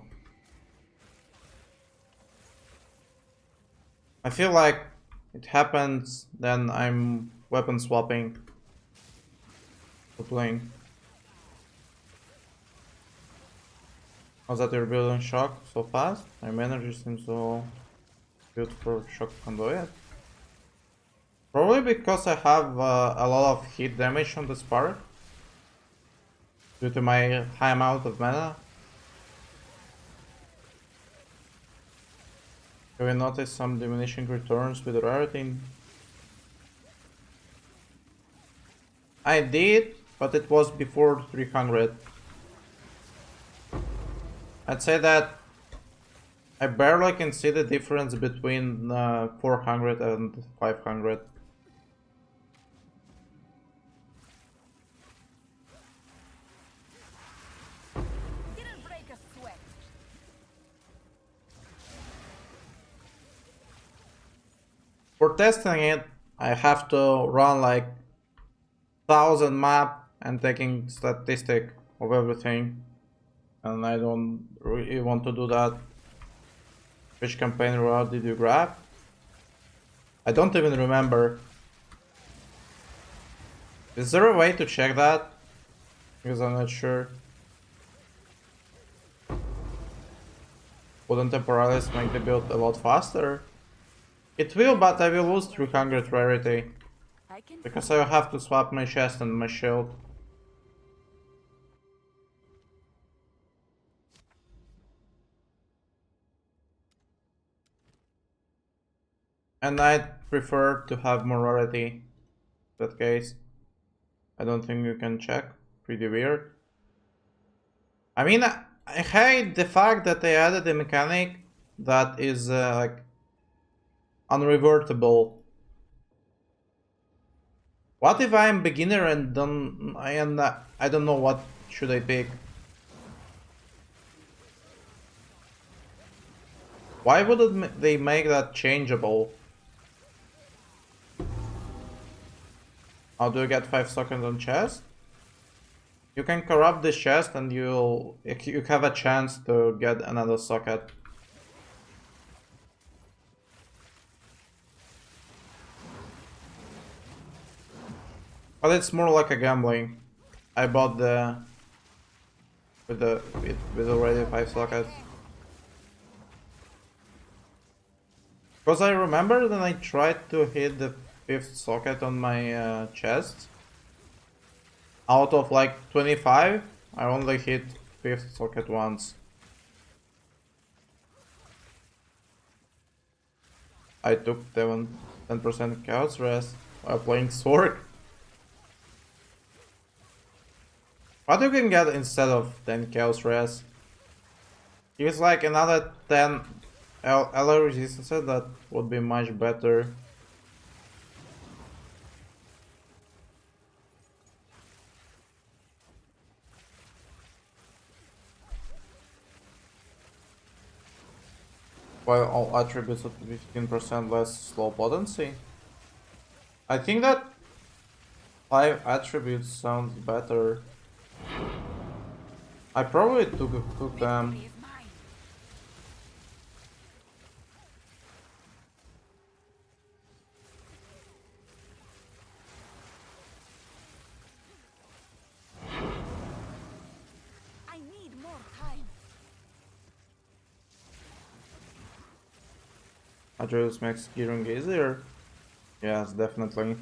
I feel like it happens, then I'm weapon swapping to playing. Was that you're building shock so fast? My energy seems so good for shock conduit. Probably because I have a lot of hit damage on the spark due to my high amount of mana. You will notice some diminishing returns with rarity. I did, but it was before 300. I'd say that I barely can see the difference between 400 and 500. Didn't break a sweat. For testing it, I have to run like 1000 map and taking statistic of everything. And I don't really want to do that. Which campaign route did you grab? I don't even remember. Is there a way to check that? Because I'm not sure. Wouldn't temporalis make the build a lot faster? It will, but I will lose 300 rarity. Because I will have to swap my chest and my shield. And I'd prefer to have more rarity in that case. I don't think you can check. Pretty weird. I mean, I hate the fact that they added a mechanic that is like unrevertible. What if I'm beginner and I don't know what should I pick? Why wouldn't they make that changeable? How do you get 5 seconds on chest? You can corrupt this chest and you have a chance to get another socket. But it's more like a gambling. I bought with already 5 sockets. Because I remember then I tried to hit the 5th socket on my chest. Out of like 25, I only hit 5th socket once. I took 10% chaos rest while playing Sword. What you can get instead of 10 chaos rest? It's like another 10 ally resistance, that would be much better. While all attributes at 15% less slow potency. I think that 5 attributes sounds better. I probably took them. Victory is mine. I need more time. Attributes makes gearing easier. Yes, definitely.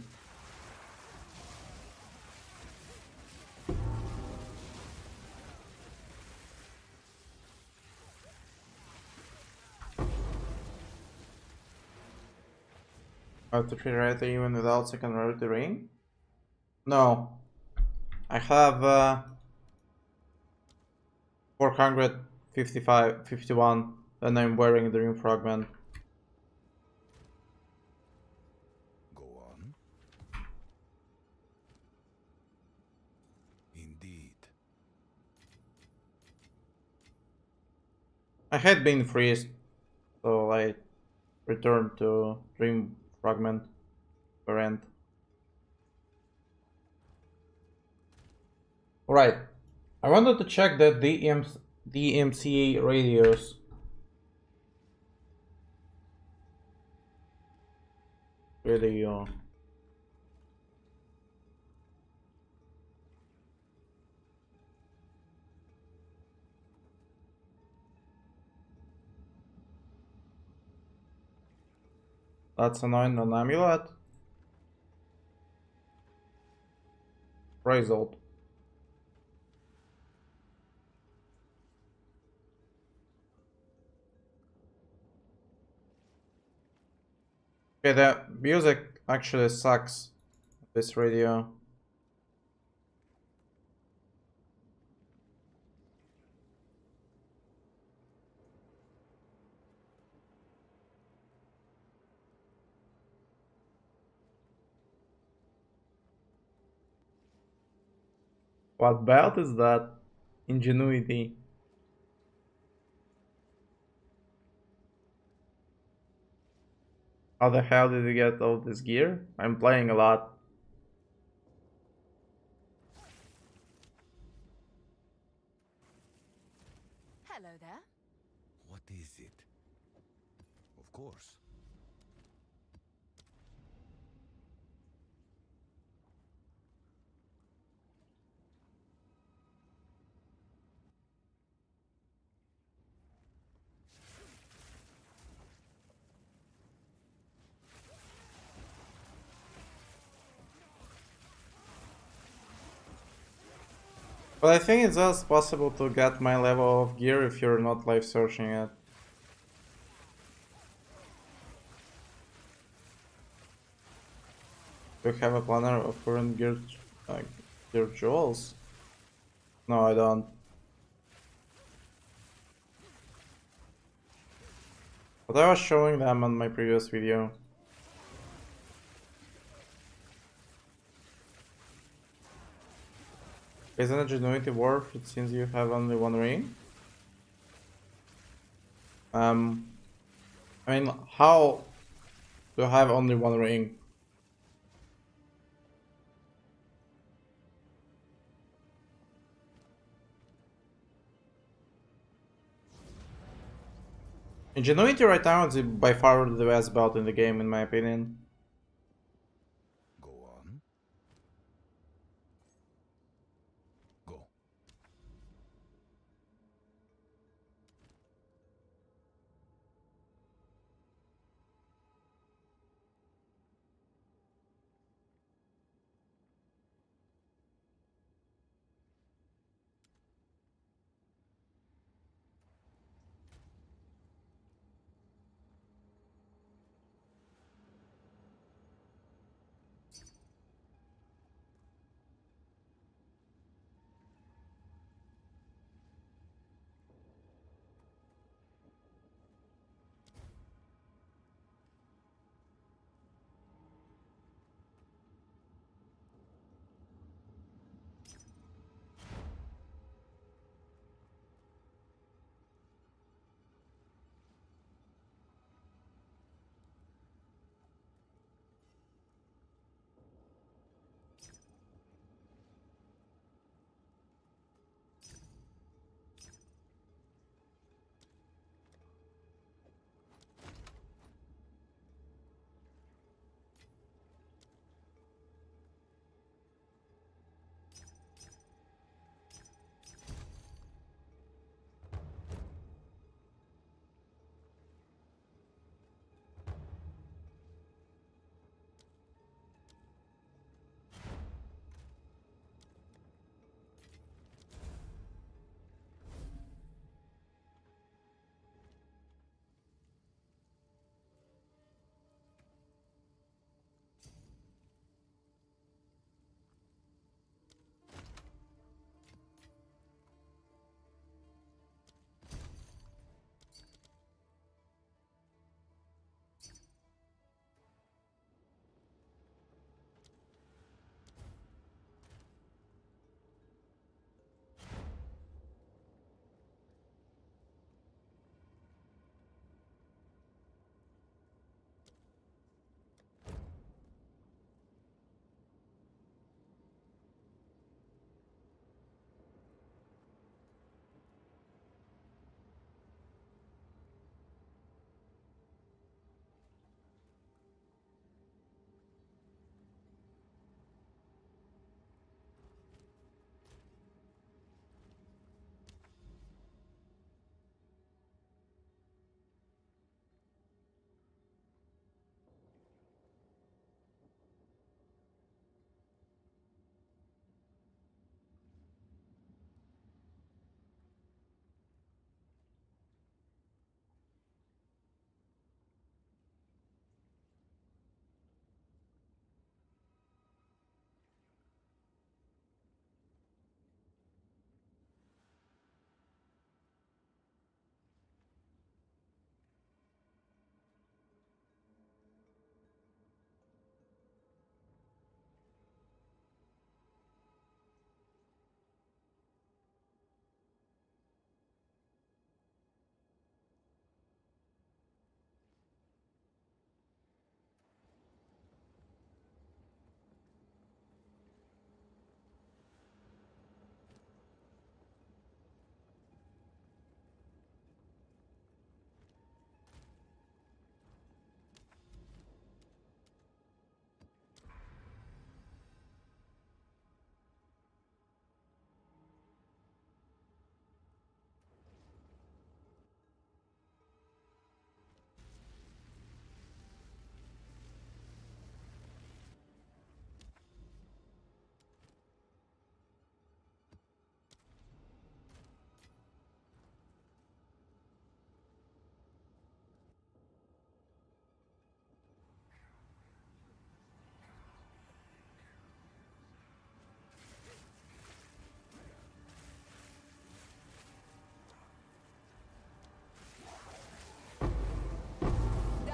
Have to treat rarity even without second rarity ring? No. I have 451 and I'm wearing the ring fragment. Go on. Indeed. I had been freezed, so I returned to Dream Fragment variant. Alright, I wanted to check the DMCA radios. Radio. That's annoying, an amulet. Result. Okay, the music actually sucks. This radio. What belt is that? Ingenuity. How the hell did you get all this gear? I'm playing a lot. Hello there. What is it? Of course. But I think it's just possible to get my level of gear if you're not live searching it. Do you have a planner of current gear jewels? No, I don't. But I was showing them on my previous video. Isn't ingenuity worth it since you have only one ring? I mean, how do you have only one ring? Ingenuity right now is by far the best belt in the game, in my opinion. Go on. Go.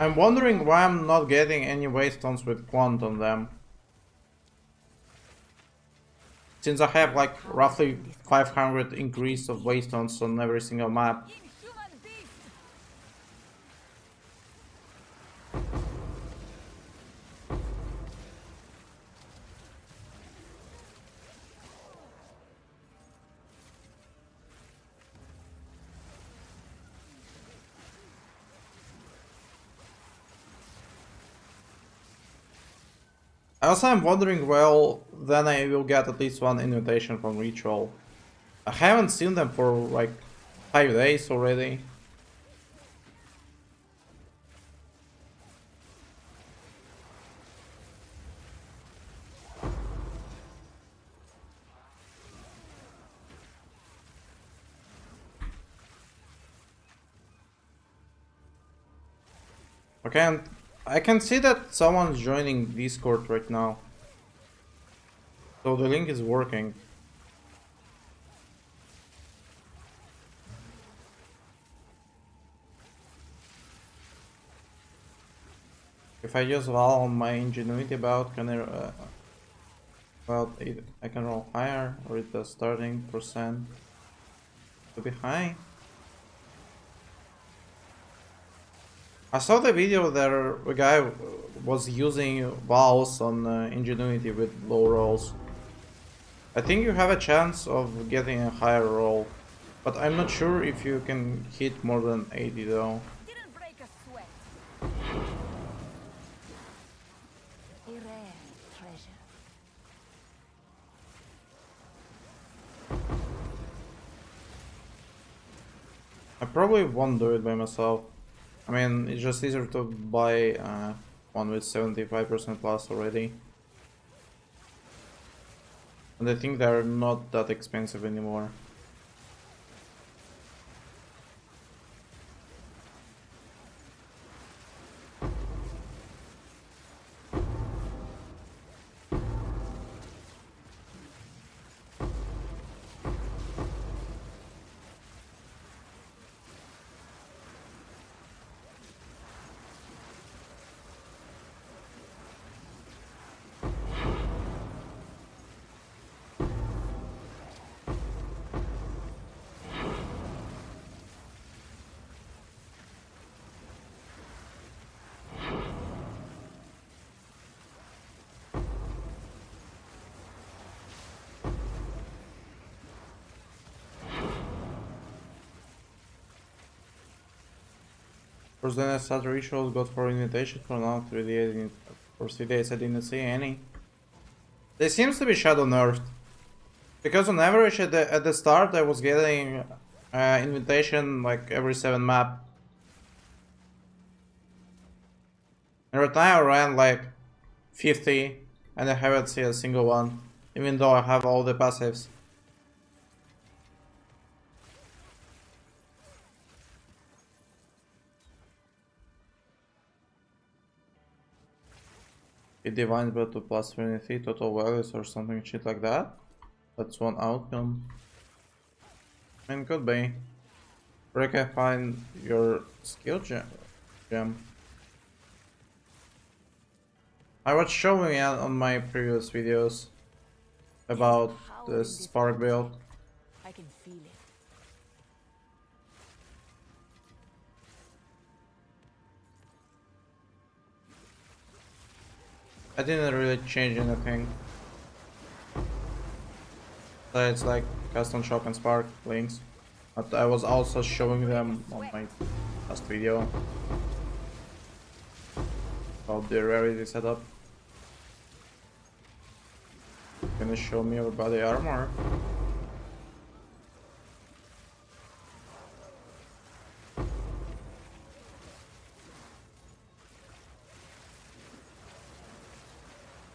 I'm wondering why I'm not getting any waystones with quant on them. Since I have like roughly 500 increase of waystones on every single map. Inhuman beast! I also am wondering, well, then I will get at least one invitation from Ritual. I haven't seen them for like 5 days already. Okay, and I can see that someone's joining Discord right now. So the link is working. If I use Val on my ingenuity bout, can I I can roll higher, or is the starting percent to be high? I saw the video there, a guy was using Vals on ingenuity with low rolls. I think you have a chance of getting a higher roll, but I'm not sure if you can hit more than 80 though. Didn't break a sweat. A rare treasure. I probably won't do it by myself. I mean, it's just easier to buy one with 75% plus already. And I think they're not that expensive anymore. First then I started rituals, got 4 invitations for now, 3 days, for 3 days I didn't see any. They seems to be shadow nerfed. Because on average at the start I was getting invitation like every 7 map. And right now I ran like 50 and I haven't seen a single one, even though I have all the passives. It divines by 2 plus 23 total values or something shit like that. That's one outcome. I mean, could be. Where can I find your skill gem? I was showing it on my previous videos about the Spark build. I can feel it. I didn't really change anything. So it's like custom shop and Spark links. But I was also showing them on my last video about the rarity setup. Can you show me your body armor?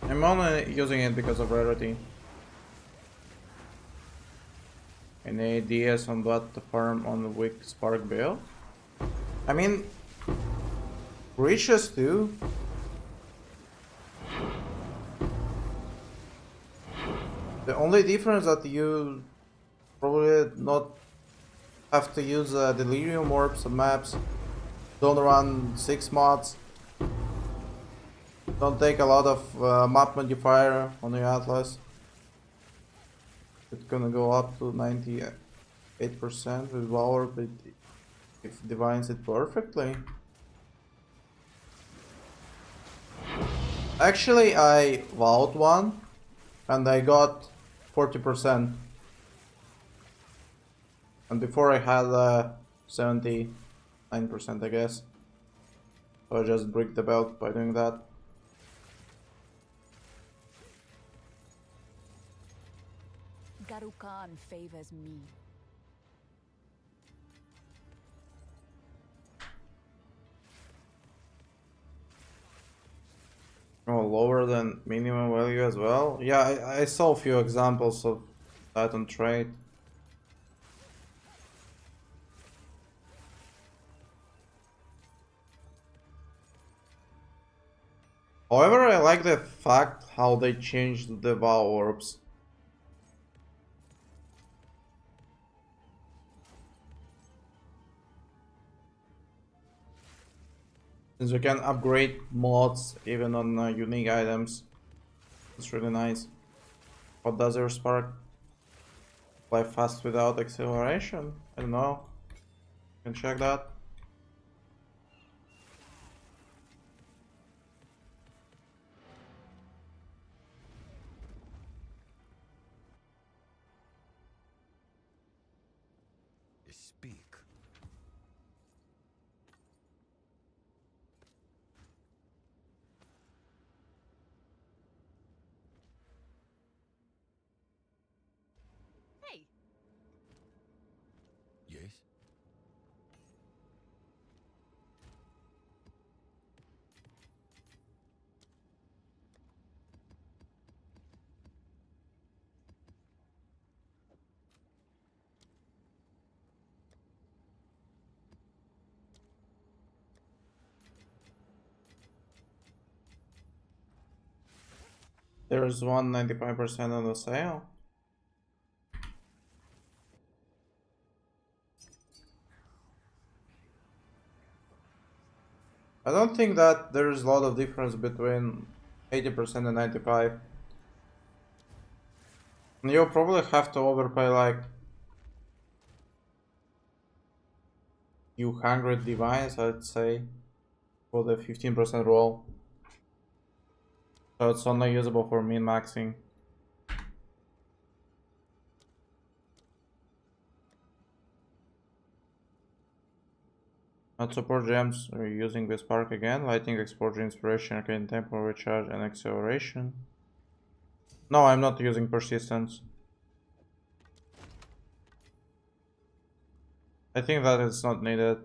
I'm only using it because of rarity. Any ideas on what to farm on the weak Spark build? I mean, Riches too. The only difference that you probably not have to use delirium orbs and maps, Don't run 6 mods. Don't take a lot of map modifier on your Atlas. It's gonna go up to 98% with Valor, but if it divines it perfectly. Actually, I vowed one and I got 40%. And before I had 79%, I guess. So I just break the belt by doing that. Garukan favors me. Oh, lower than minimum value as well? Yeah, I saw a few examples of that on trade. However, I like the fact how they changed the Vow orbs. Since we can upgrade mods even on unique items. It's really nice. What does your Spark? Fly fast without acceleration? I don't know. You can check that. Speak. Hey, Yes? There's 195% on the sale. I don't think that there's a lot of difference between 80% and 95. You'll probably have to overpay like few hundred divines, I'd say, for the 15% roll. So it's only usable for min-maxing. Not support gems, we're using the Spark again. Lightning, Exposure, Inspiration, Arcane Tempo, Recharge, and Acceleration. No, I'm not using Persistence. I think that it's not needed.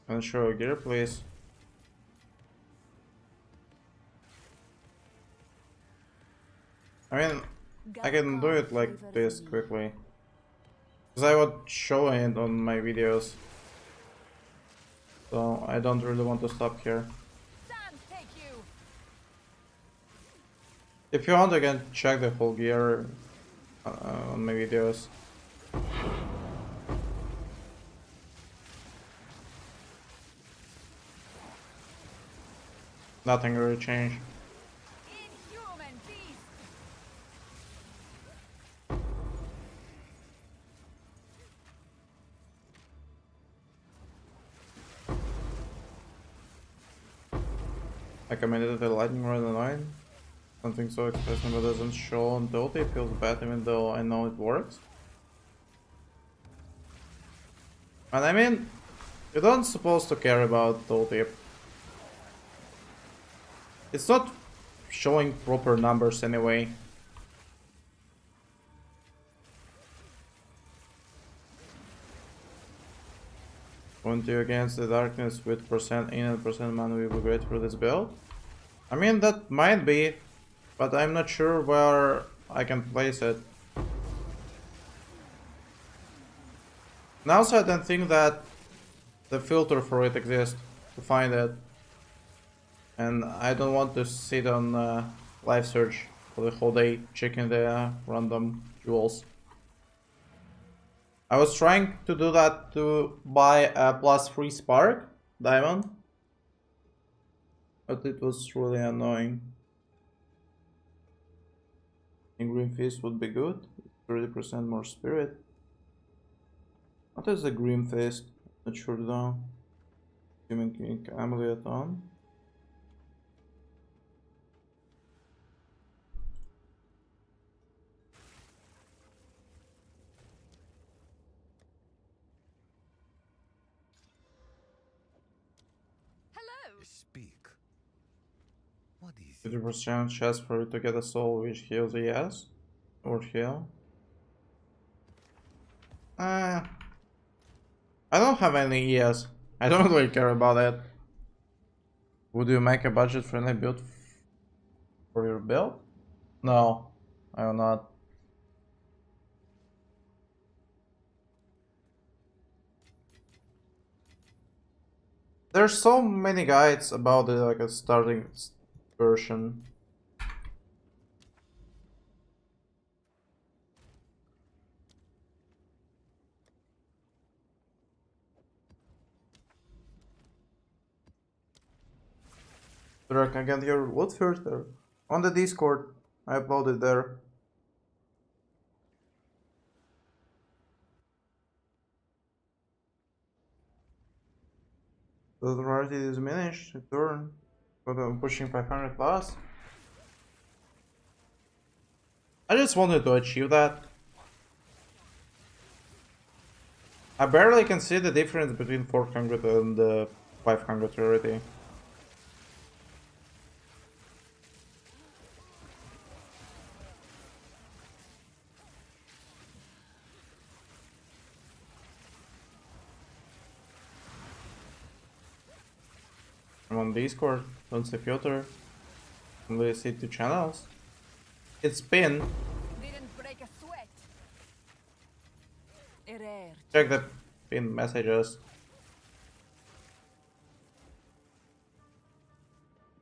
Can show a gear, please? I mean, I can do it like this quickly. Because I would show it on my videos. So I don't really want to stop here. If you want, I can check the whole gear on my videos. Nothing really changed. I commented the lightning rod online. Something so expressive but doesn't show on the ulti feels bad even though I know it works. And I mean, you don't supposed to care about the ulti. It's not showing proper numbers anyway. 20 against the darkness with percent in and percent mana will be great for this build. I mean, that might be, but I'm not sure where I can place it. And also, I don't think that the filter for it exists to find it. And I don't want to sit on live search for the whole day checking the random jewels. I was trying to do that to buy a +3 Spark diamond, but it was really annoying. And green fist would be good. 30% more spirit. What is the green fist? Not sure though. Human King amulet on. Speak. What is 50% chance for you to get a soul which heals a yes or heal. I don't have any ES. I don't really care about it. Would you make a budget-friendly build for your build? No, I will not. There's so many guides about it, like a starting version. Drake, I get your wood filter on the Discord. I uploaded there. The rarity is diminished. Return. But I'm pushing 500 plus. I just wanted to achieve that. I barely can see the difference between 400 and 500 rarity. I'm on Discord, don't see filter. Only see 2 channels. It's pinned. Didn't break a sweat. Rare. Check the pinned messages.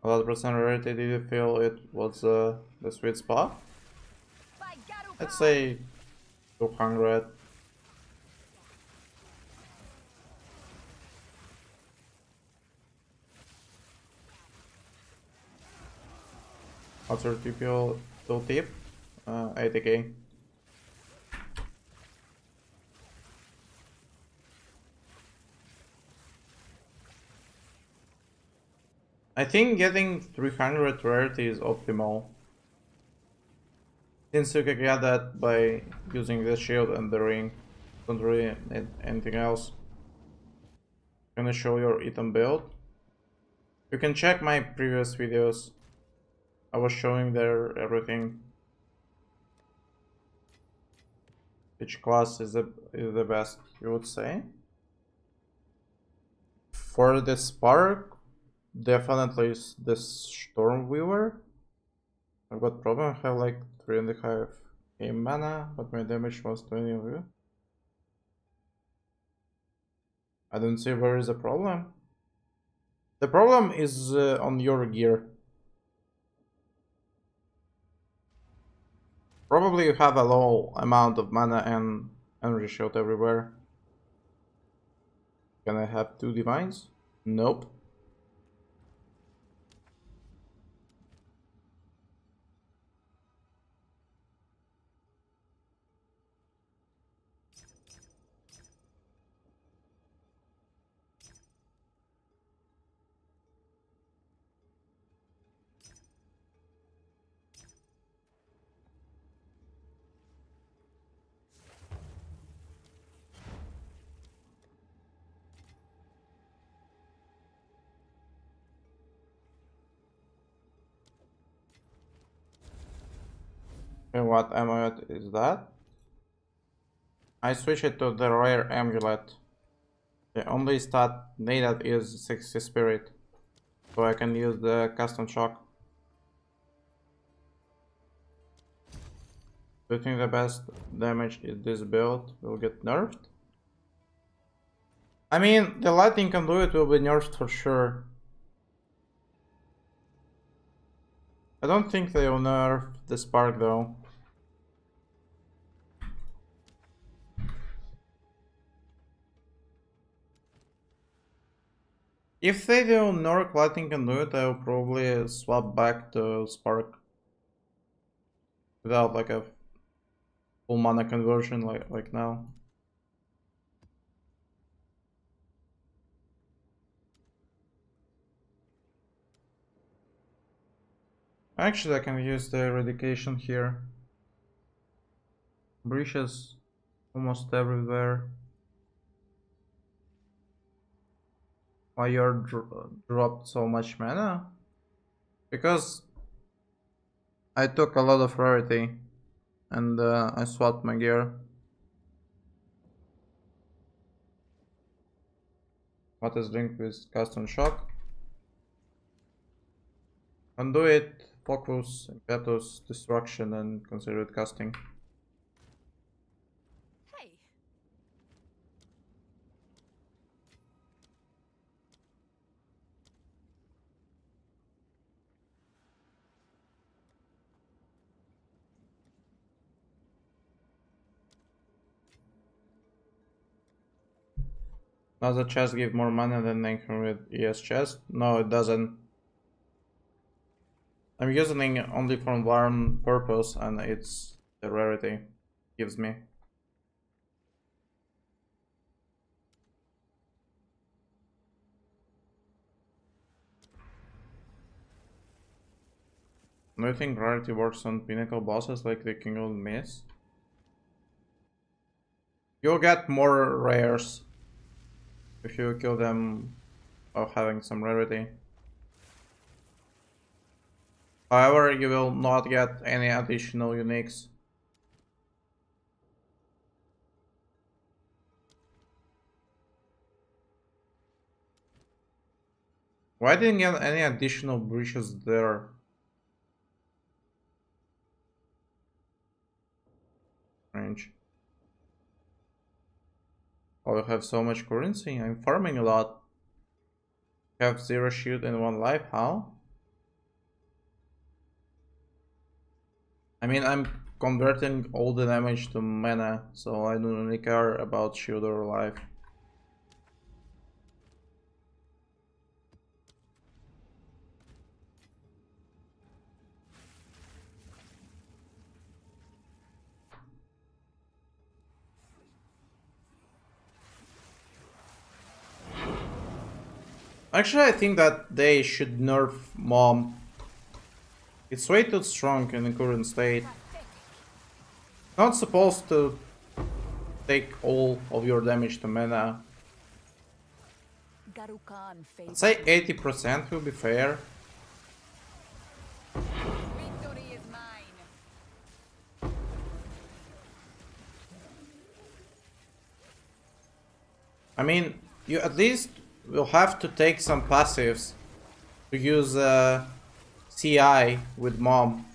A lot of percent rarity, did you feel it was the sweet spot? Let's say 200. What's your TPO tooltip? 80k. I think getting 300 rarity is optimal. Since you can get that by using the shield and the ring. Don't really need anything else. Gonna show your item build. You can check my previous videos. I was showing there everything. Which class is the best, you would say? For the Spark, definitely is the Stormweaver. I've got problem. I have like 3.5k mana, but my damage was 20 of you. I don't see where is the problem. The problem is on your gear. Probably you have a low amount of mana and energy shield everywhere. Can I have 2 divines? Nope. And what amulet is that? I switch it to the rare amulet. The only stat needed is 60 spirit, so I can use the custom shock. Do you think the best damage in this build will get nerfed? I mean, the lightning conduit will be nerfed for sure. I don't think they will nerf the spark though. If they do nerf lightning conduit, I will probably swap back to spark without like a full mana conversion like now. Actually, I can use the eradication here. Breaches almost everywhere. Why you're dropped so much mana? Because I took a lot of rarity and I swapped my gear. What is linked with custom shock? Undo it, focus, impetus, destruction, and consider it casting. Hey, Does the chest give more mana than 900 ES chest? No, it doesn't. I'm using it only for one purpose, and it's the rarity gives me. Do you think rarity works on pinnacle bosses like the King of the Mist? You'll get more rares if you kill them while having some rarity. However, you will not get any additional uniques. Why didn't get any additional breaches there? Range. Oh, I have so much currency. I'm farming a lot. Have 0 shield and 1 life. How? I mean, I'm converting all the damage to mana, so I don't really care about shield or life. Actually, I think that they should nerf Mom. It's way too strong in the current state. Not supposed to take all of your damage to mana. Garukan Let's faces. say 80% will be fair. Victory is mine. I mean, you at least will have to take some passives to use CI with Mom.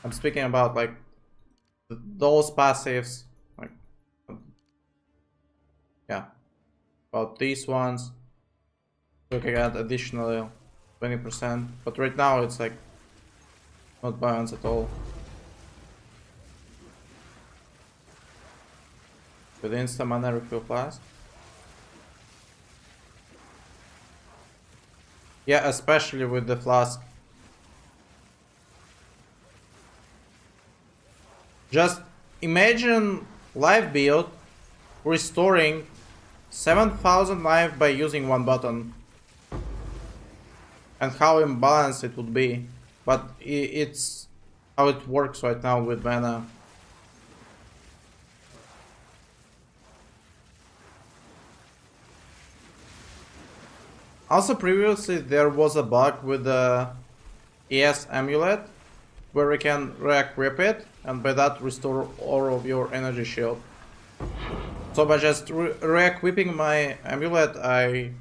I'm speaking about like those passives, like yeah, about these ones. Looking at additional 20%, but right now it's like not balanced at all. With instant mana refill flask. Yeah, especially with the flask. Just imagine life build restoring 7,000 life by using one button. And how imbalanced it would be. But it's how it works right now with mana. Also previously there was a bug with the ES amulet where you can re-equip it and by that restore all of your energy shield. So by just re-equipping my amulet I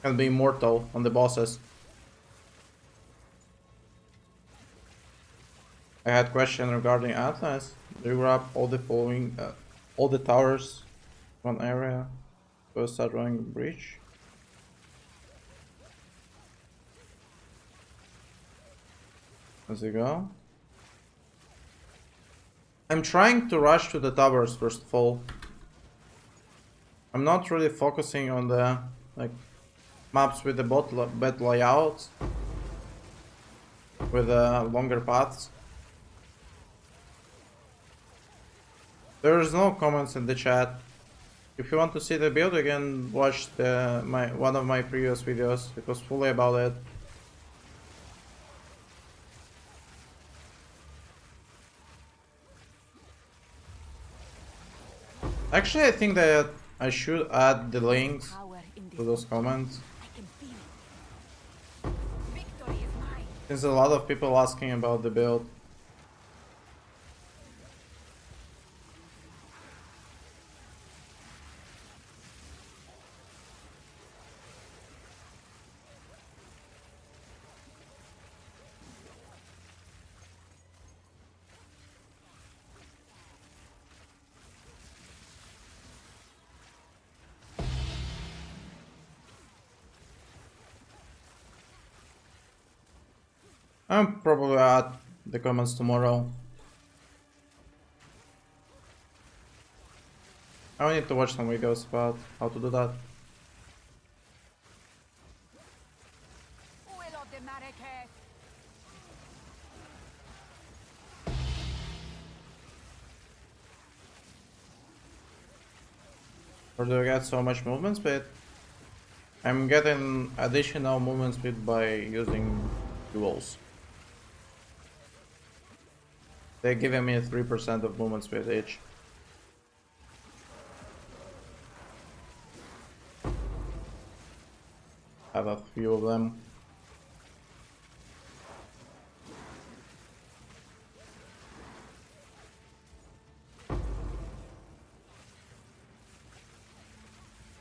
can be immortal on the bosses. I had question regarding Atlas. Do you grab all the following all the towers, one area. Go start running the breach. As you go. I'm trying to rush to the towers first of all. I'm not really focusing on the like maps with the bad layouts, with longer paths. There's no comments in the chat. If you want to see the build, you can watch one of my previous videos. It was fully about it. Actually, I think that I should add the links to those comments, since a lot of people asking about the build. I'll probably add the comments tomorrow. I need to watch some videos about how to do that. Or do I get so much movement speed? I'm getting additional movement speed by using duels. They're giving me 3% of movement speed each. I have a few of them.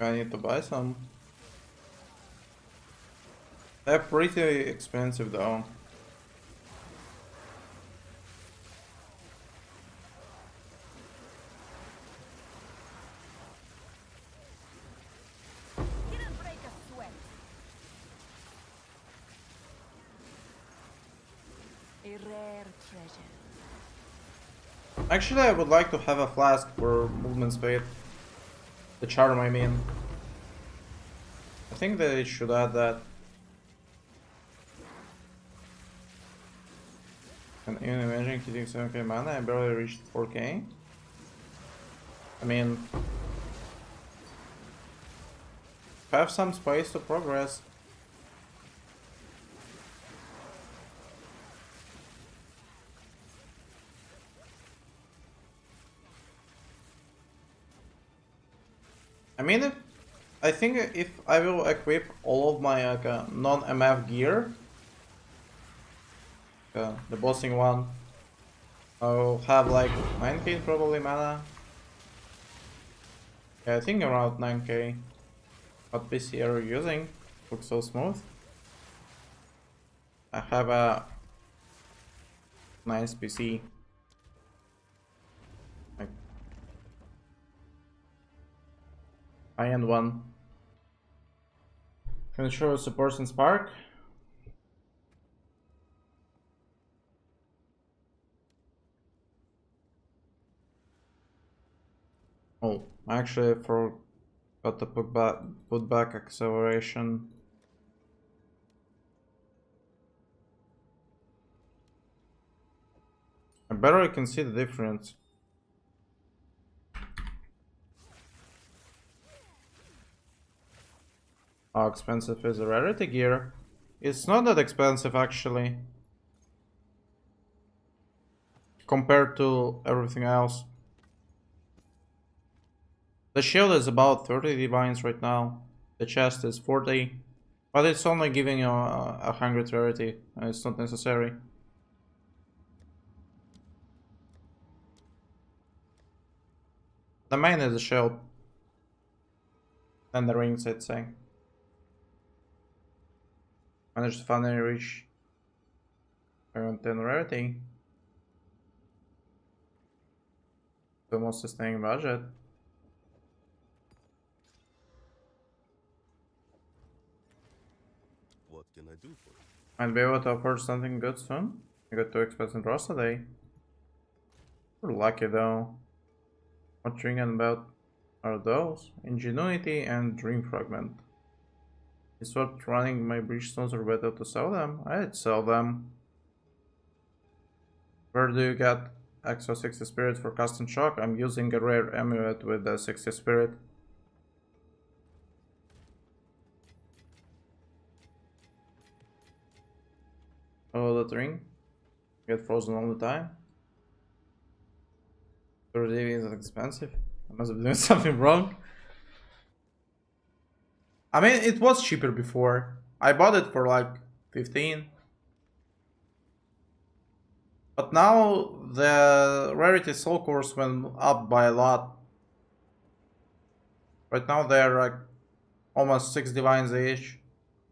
I need to buy some. They're pretty expensive though. A rare treasure. Actually, I would like to have a flask for movement speed. The charm, I mean. I think they should add that. And even imagine hitting 7k mana, I barely reached 4k. I mean, have some space to progress. I mean, I think if I will equip all of my non-MF gear, the bossing one, I'll have like 9k probably mana. Yeah, I think around 9k. What PC are you using? Looks so smooth. I have a nice PC. Like high-end one. Can you show supports in Spark? Oh, I actually forgot to put back acceleration. I better can see the difference. How expensive is the rarity gear? It's not that expensive actually, compared to everything else. The shield is about 30 divines right now. The chest is 40, but it's only giving you 100 rarity. It's not necessary. The main is the shield. And the rings, I'd say. Managed to finally reach around 10 rarity. The most sustaining budget. What can I do for you? Might be able to afford something good soon. I got 2 expensive draws today. We're lucky though. What dreaming about are those? Ingenuity and Dream Fragment. Is what running my bridgestones or better to sell them? I'd sell them. Where do you get extra 60 spirit for casting shock? I'm using a rare amulet with the 60 spirit. Oh, that ring. Get frozen all the time. 30 is expensive. I must be doing something wrong. I mean, it was cheaper before. I bought it for like 15. But now the rarity soul cores went up by a lot. Right now they're like almost 6 divines each,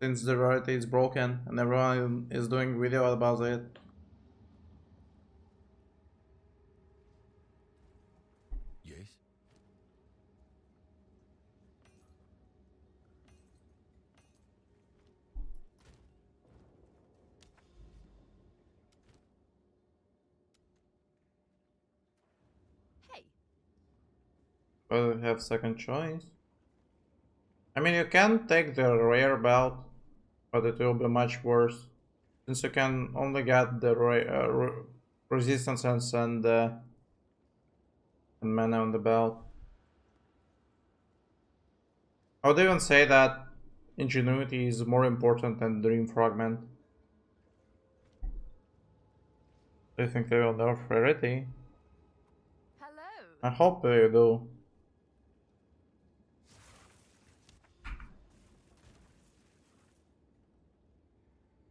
since the rarity is broken and everyone is doing video about it. Yes? Hey, But we have second choice. I mean, you can take the rare belt, but it will be much worse, since you can only get the resistance and mana on the belt. I would even say that ingenuity is more important than Dream Fragment. Do you think they will nerf rarity? hello. I hope they do.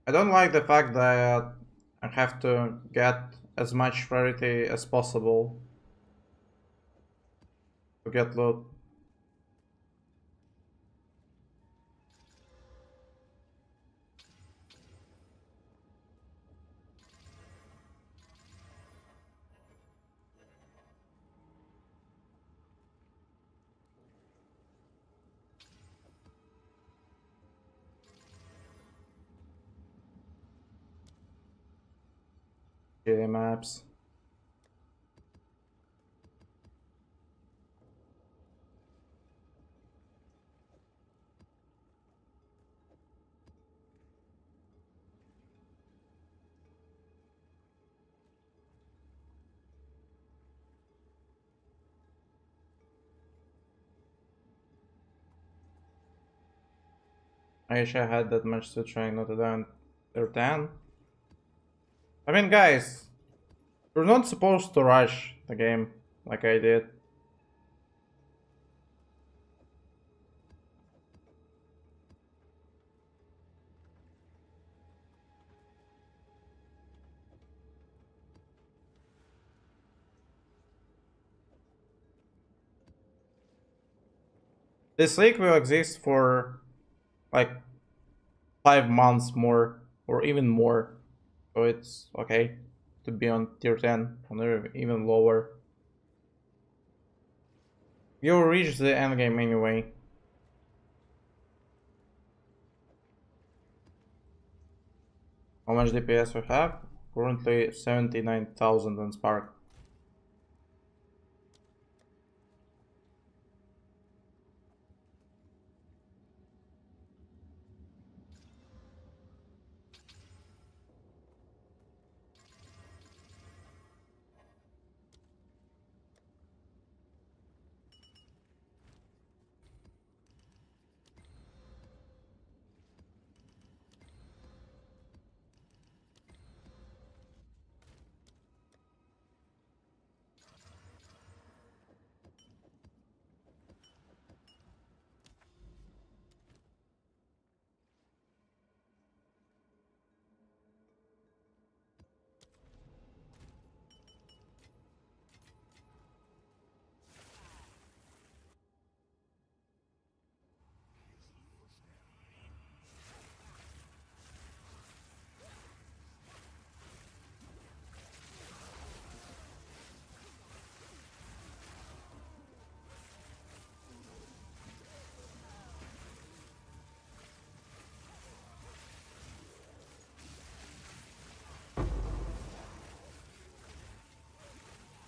I don't like the fact that I have to get as much rarity as possible to get loot. Shitty maps. I wish I had that much to try not to die on their 10. I mean, guys, you're not supposed to rush the game like I did. This league will exist for like 5 months more, or even more. So it's okay to be on tier 10, or even lower. You'll reach the end game anyway. How much DPS we have? Currently 79,000 on Spark.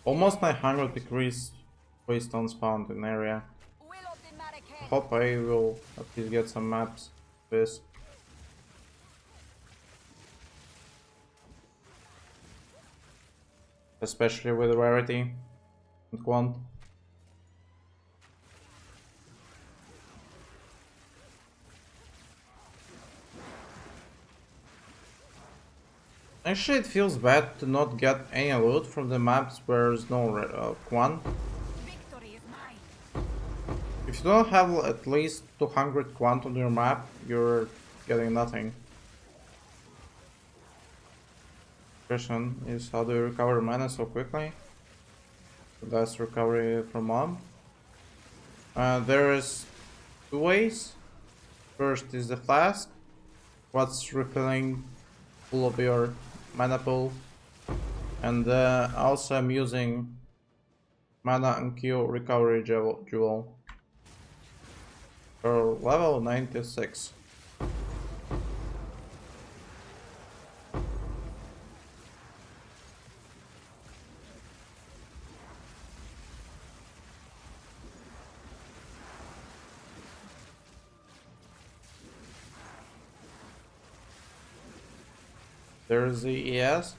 Almost 900 decrease waystone spawned in area. I hope I will at least get some maps with this. Especially with rarity and quant. Actually, it feels bad to not get any loot from the maps where there's no quant. If you don't have at least 200 quant on your map, you're getting nothing. Question is, how do you recover mana so quickly? That's recovery from mob. There is two ways. First is the flask, what's refilling full of your mana pool, and also I'm using mana and Q recovery jewel for level 96. There's the ES.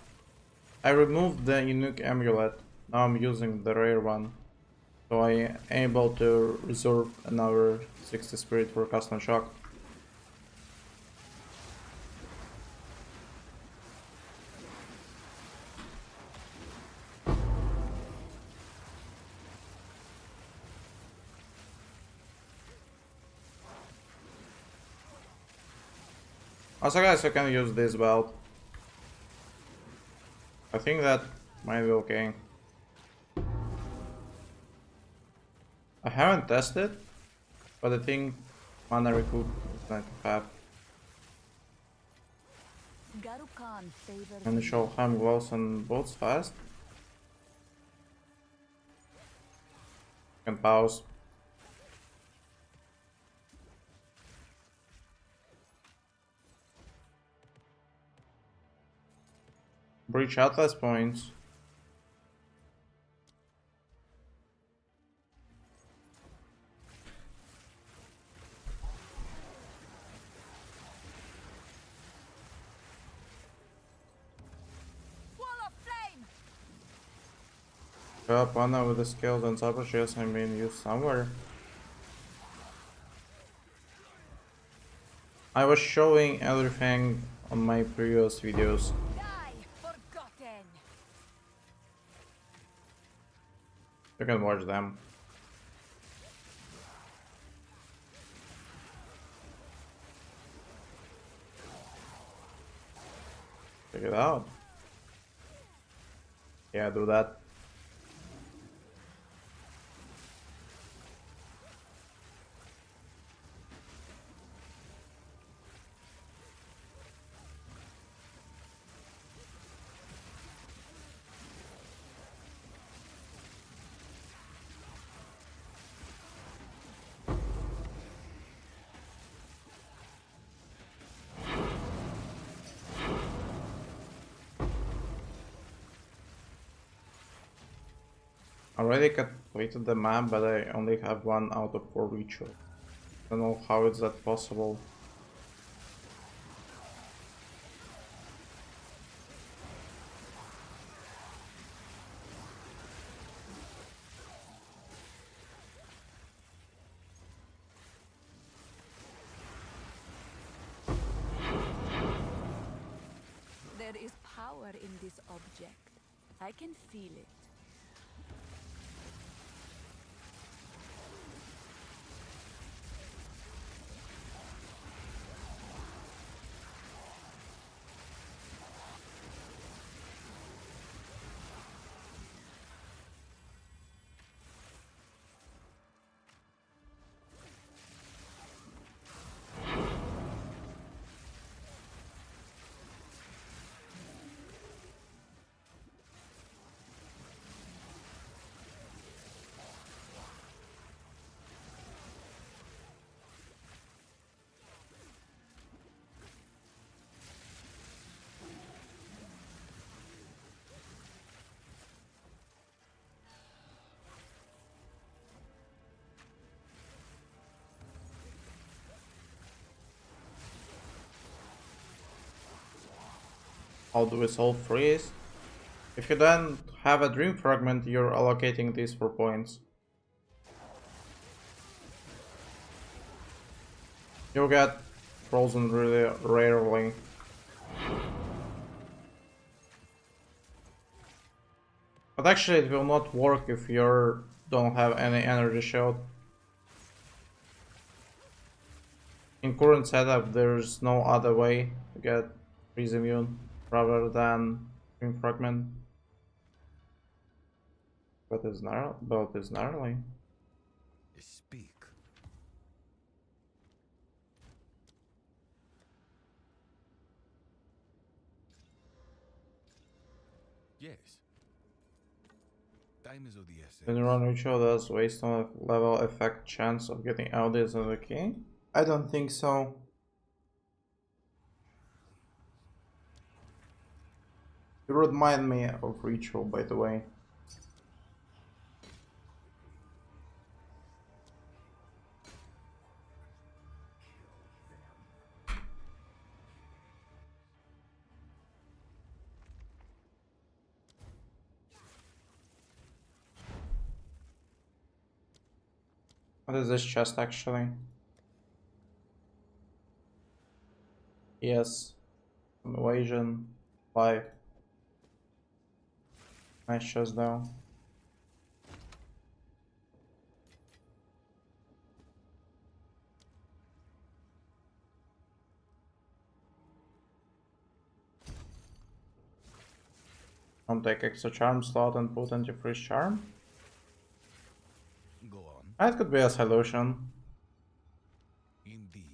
I removed the unique amulet. Now I'm using the rare one. So I am able to reserve another 60 spirit for custom shock. Also guys, you can use this belt. I think that might be okay. I haven't tested, but I think mana recoup is 95. And show Ham gloves and boats fast. Can pause. Breach Atlas points. Pana with the skills and sabotages have been used somewhere. I was showing everything on my previous videos. You can watch them. Check it out. Yeah, do that. Already completed the map, but I only have 1 out of 4 rituals. Don't know how is that possible. There is power in this object. I can feel it. how do we solve freeze? If you don't have a dream fragment, you're allocating these for points. You'll get frozen really rarely. But actually it will not work if you don't have any energy shield. In current setup there's no other way to get freeze immune rather than dream fragment. But it's gnarly. Speak. Yes. Time is of the essence. When you run ritual, does waste on a level affect chance of getting Eldis on the key? I don't think so. You remind me of ritual, by the way. What is this chest actually? Yes. Evasion 5. Nice chest though. Don't take extra charm slot and put anti-freeze charm. Go on. That could be a solution. Indeed.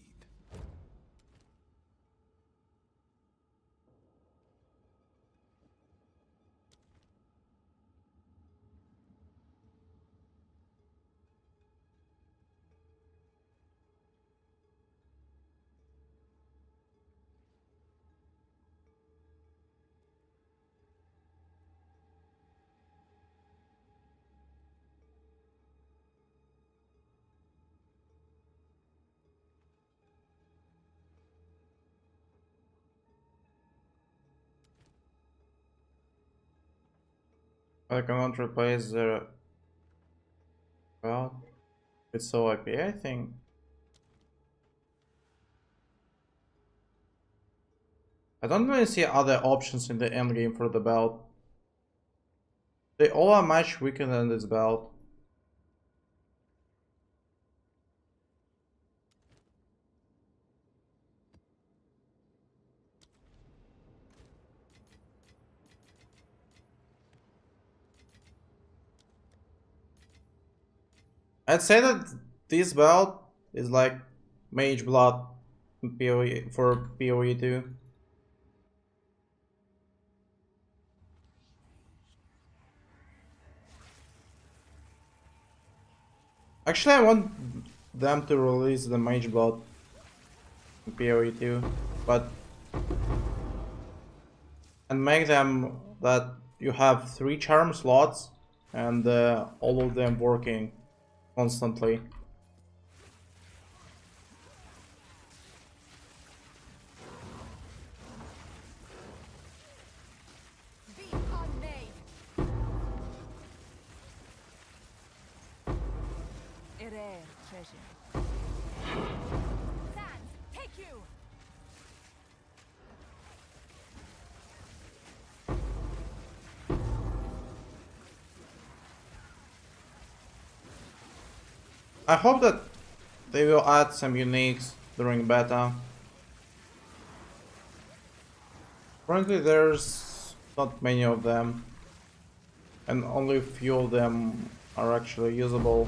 I cannot replace the well, it's so OP, I think. I don't really see other options in the endgame for the belt. They all are much weaker than this belt. I'd say that this belt is like Mage Blood in PoE for PoE 2. Actually, I want them to release the Mage Blood in PoE 2, but and make them that you have 3 charm slots and all of them working constantly. Be unmade. A rare treasure. Sands, take you. I hope that they will add some uniques during beta. Currently there's not many of them, and only a few of them are actually usable.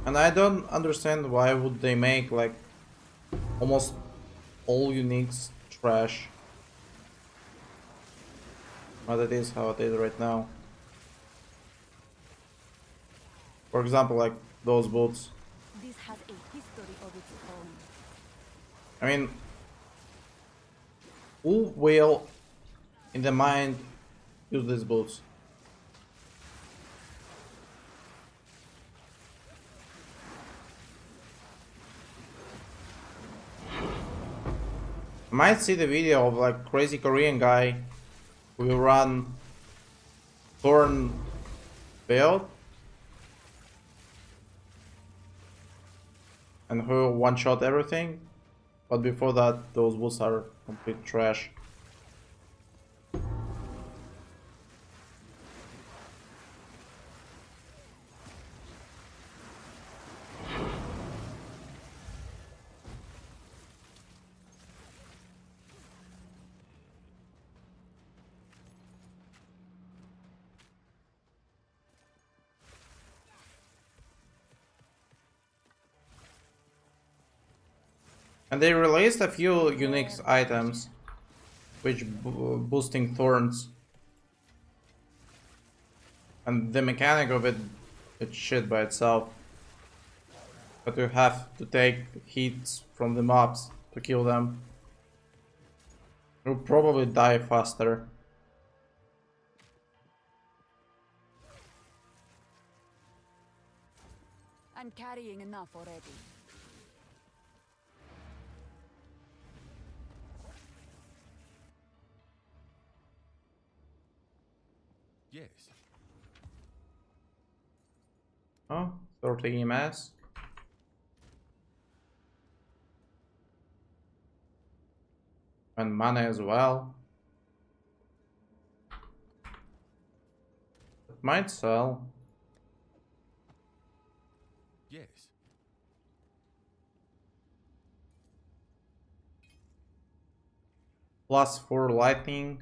And I don't understand why would they make like almost all uniques trash. But it is how it is right now. For example, like those boots. This has a history of its own. I mean, who will, in the mind, use these boots? I might see the video of like crazy Korean guy who will run Thorn build and who one-shot everything, but before that those boosts are complete trash. And they released a few unique items which boosting thorns. And the mechanic of it, it's shit by itself. But you have to take hits from the mobs to kill them. You'll probably die faster. I'm carrying enough already. Yes. Oh, 30 EMS. And mana as well. It might sell. Yes. +4 lightning.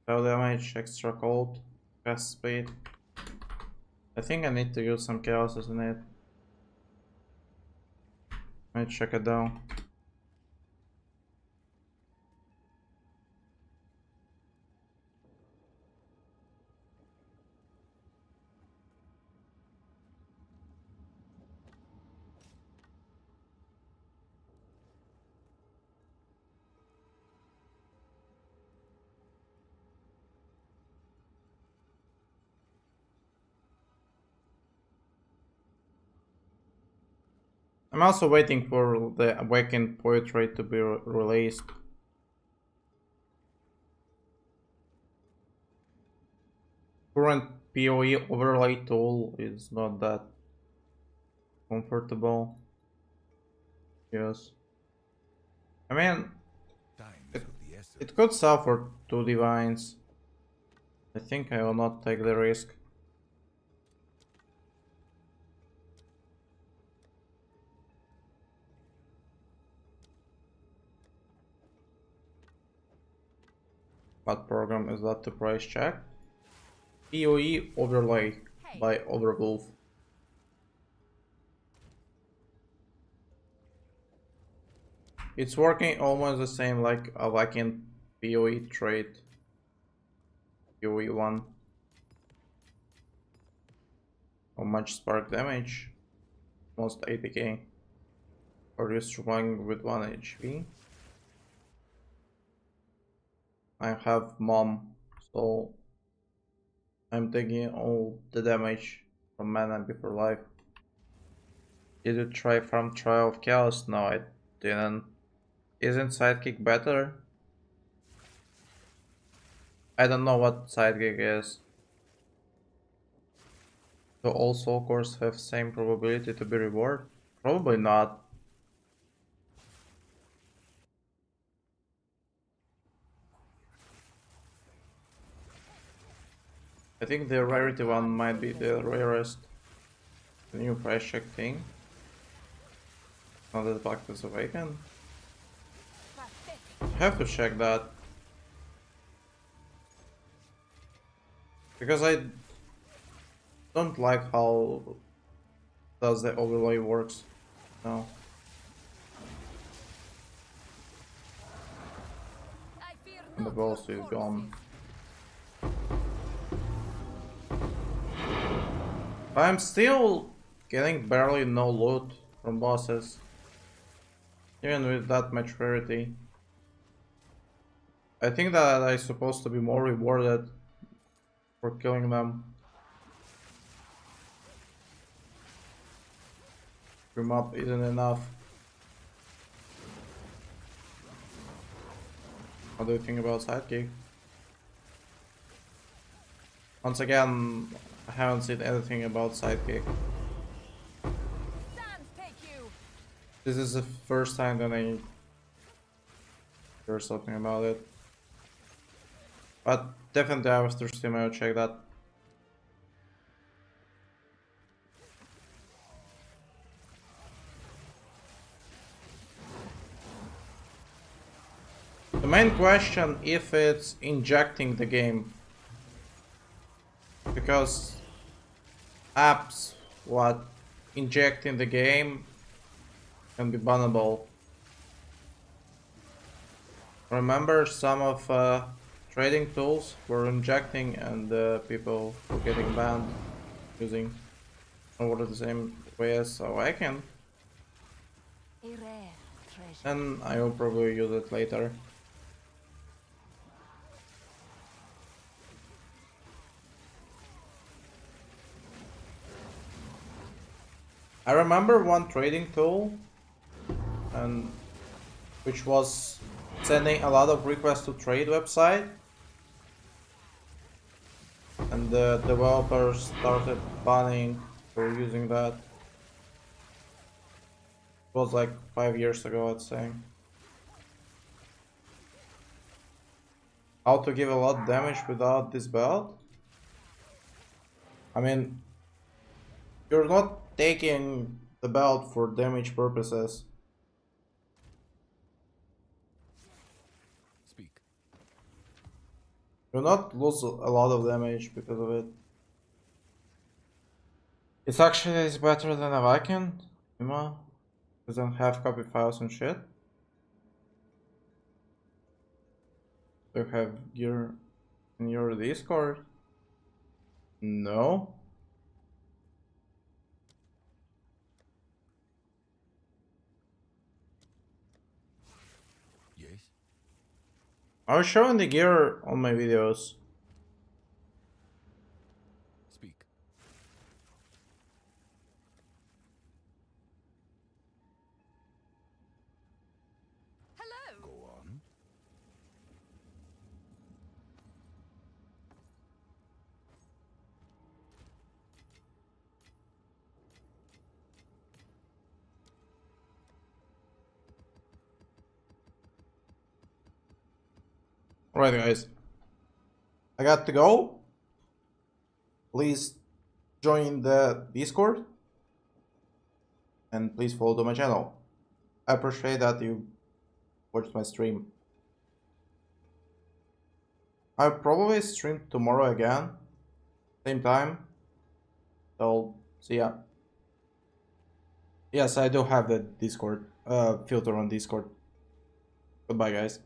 Spell damage, extra cold, fast speed. I think I need to use some chaos, isn't it? Might check it down. I'm also waiting for the Awakened Poetry to be released. Current PoE overlay tool is not that comfortable. Yes. I mean, Time is of the essence. it could sell for 2 divines. I think I will not take the risk. What program is that to price check? PoE overlay by Overwolf. It's working almost the same like a Awakened PoE trait. PoE 1. How much spark damage? Almost 80k. Or you surviving with 1 HP? I have mom, so I'm taking all the damage from mana before life. Did you try from Trial of Chaos? No, I didn't. Isn't Sidekick better? I don't know what Sidekick is. Do all soul cores have same probability to be rewarded? Probably not. I think the rarity one might be the rarest. The new price check thing. Now that Black is awakened. I have to check that. Because I don't like how does the overlay works now. I fear And the not boss your is gone. I'm still getting barely no loot from bosses. Even with that much rarity. I think that I'm supposed to be more rewarded for killing them. Your map isn't enough. What do you think about Sidekick? Once again, I haven't seen anything about Sidekick. Sands take you. This is the first time that I hear something about it. But definitely I was thirsty, I'll check that. The main question if it's injecting the game. Because apps what injecting the game can be bannable. Remember some of trading tools were injecting and people were getting banned using over the same way as Awaken. A rare treasure. And I will probably use it later. I remember one trading tool and which was sending a lot of requests to trade website, and the developers started banning for using that. It was like 5 years ago, I'd say. How to give a lot of damage without this belt? I mean, you're not taking the belt for damage purposes. Speak. You'll not lose a lot of damage because of it. It's actually better than a Viking. Doesn't have copy files and shit. Do you have gear in your Discord? No. Yes. I was showing the gear on my videos. Speak. Hello. Go on. Alright guys, I got to go. Please join the Discord and please follow my channel. I appreciate that you watched my stream. I'll probably stream tomorrow again, same time. So see ya. Yes, I do have the Discord filter on Discord. Goodbye guys.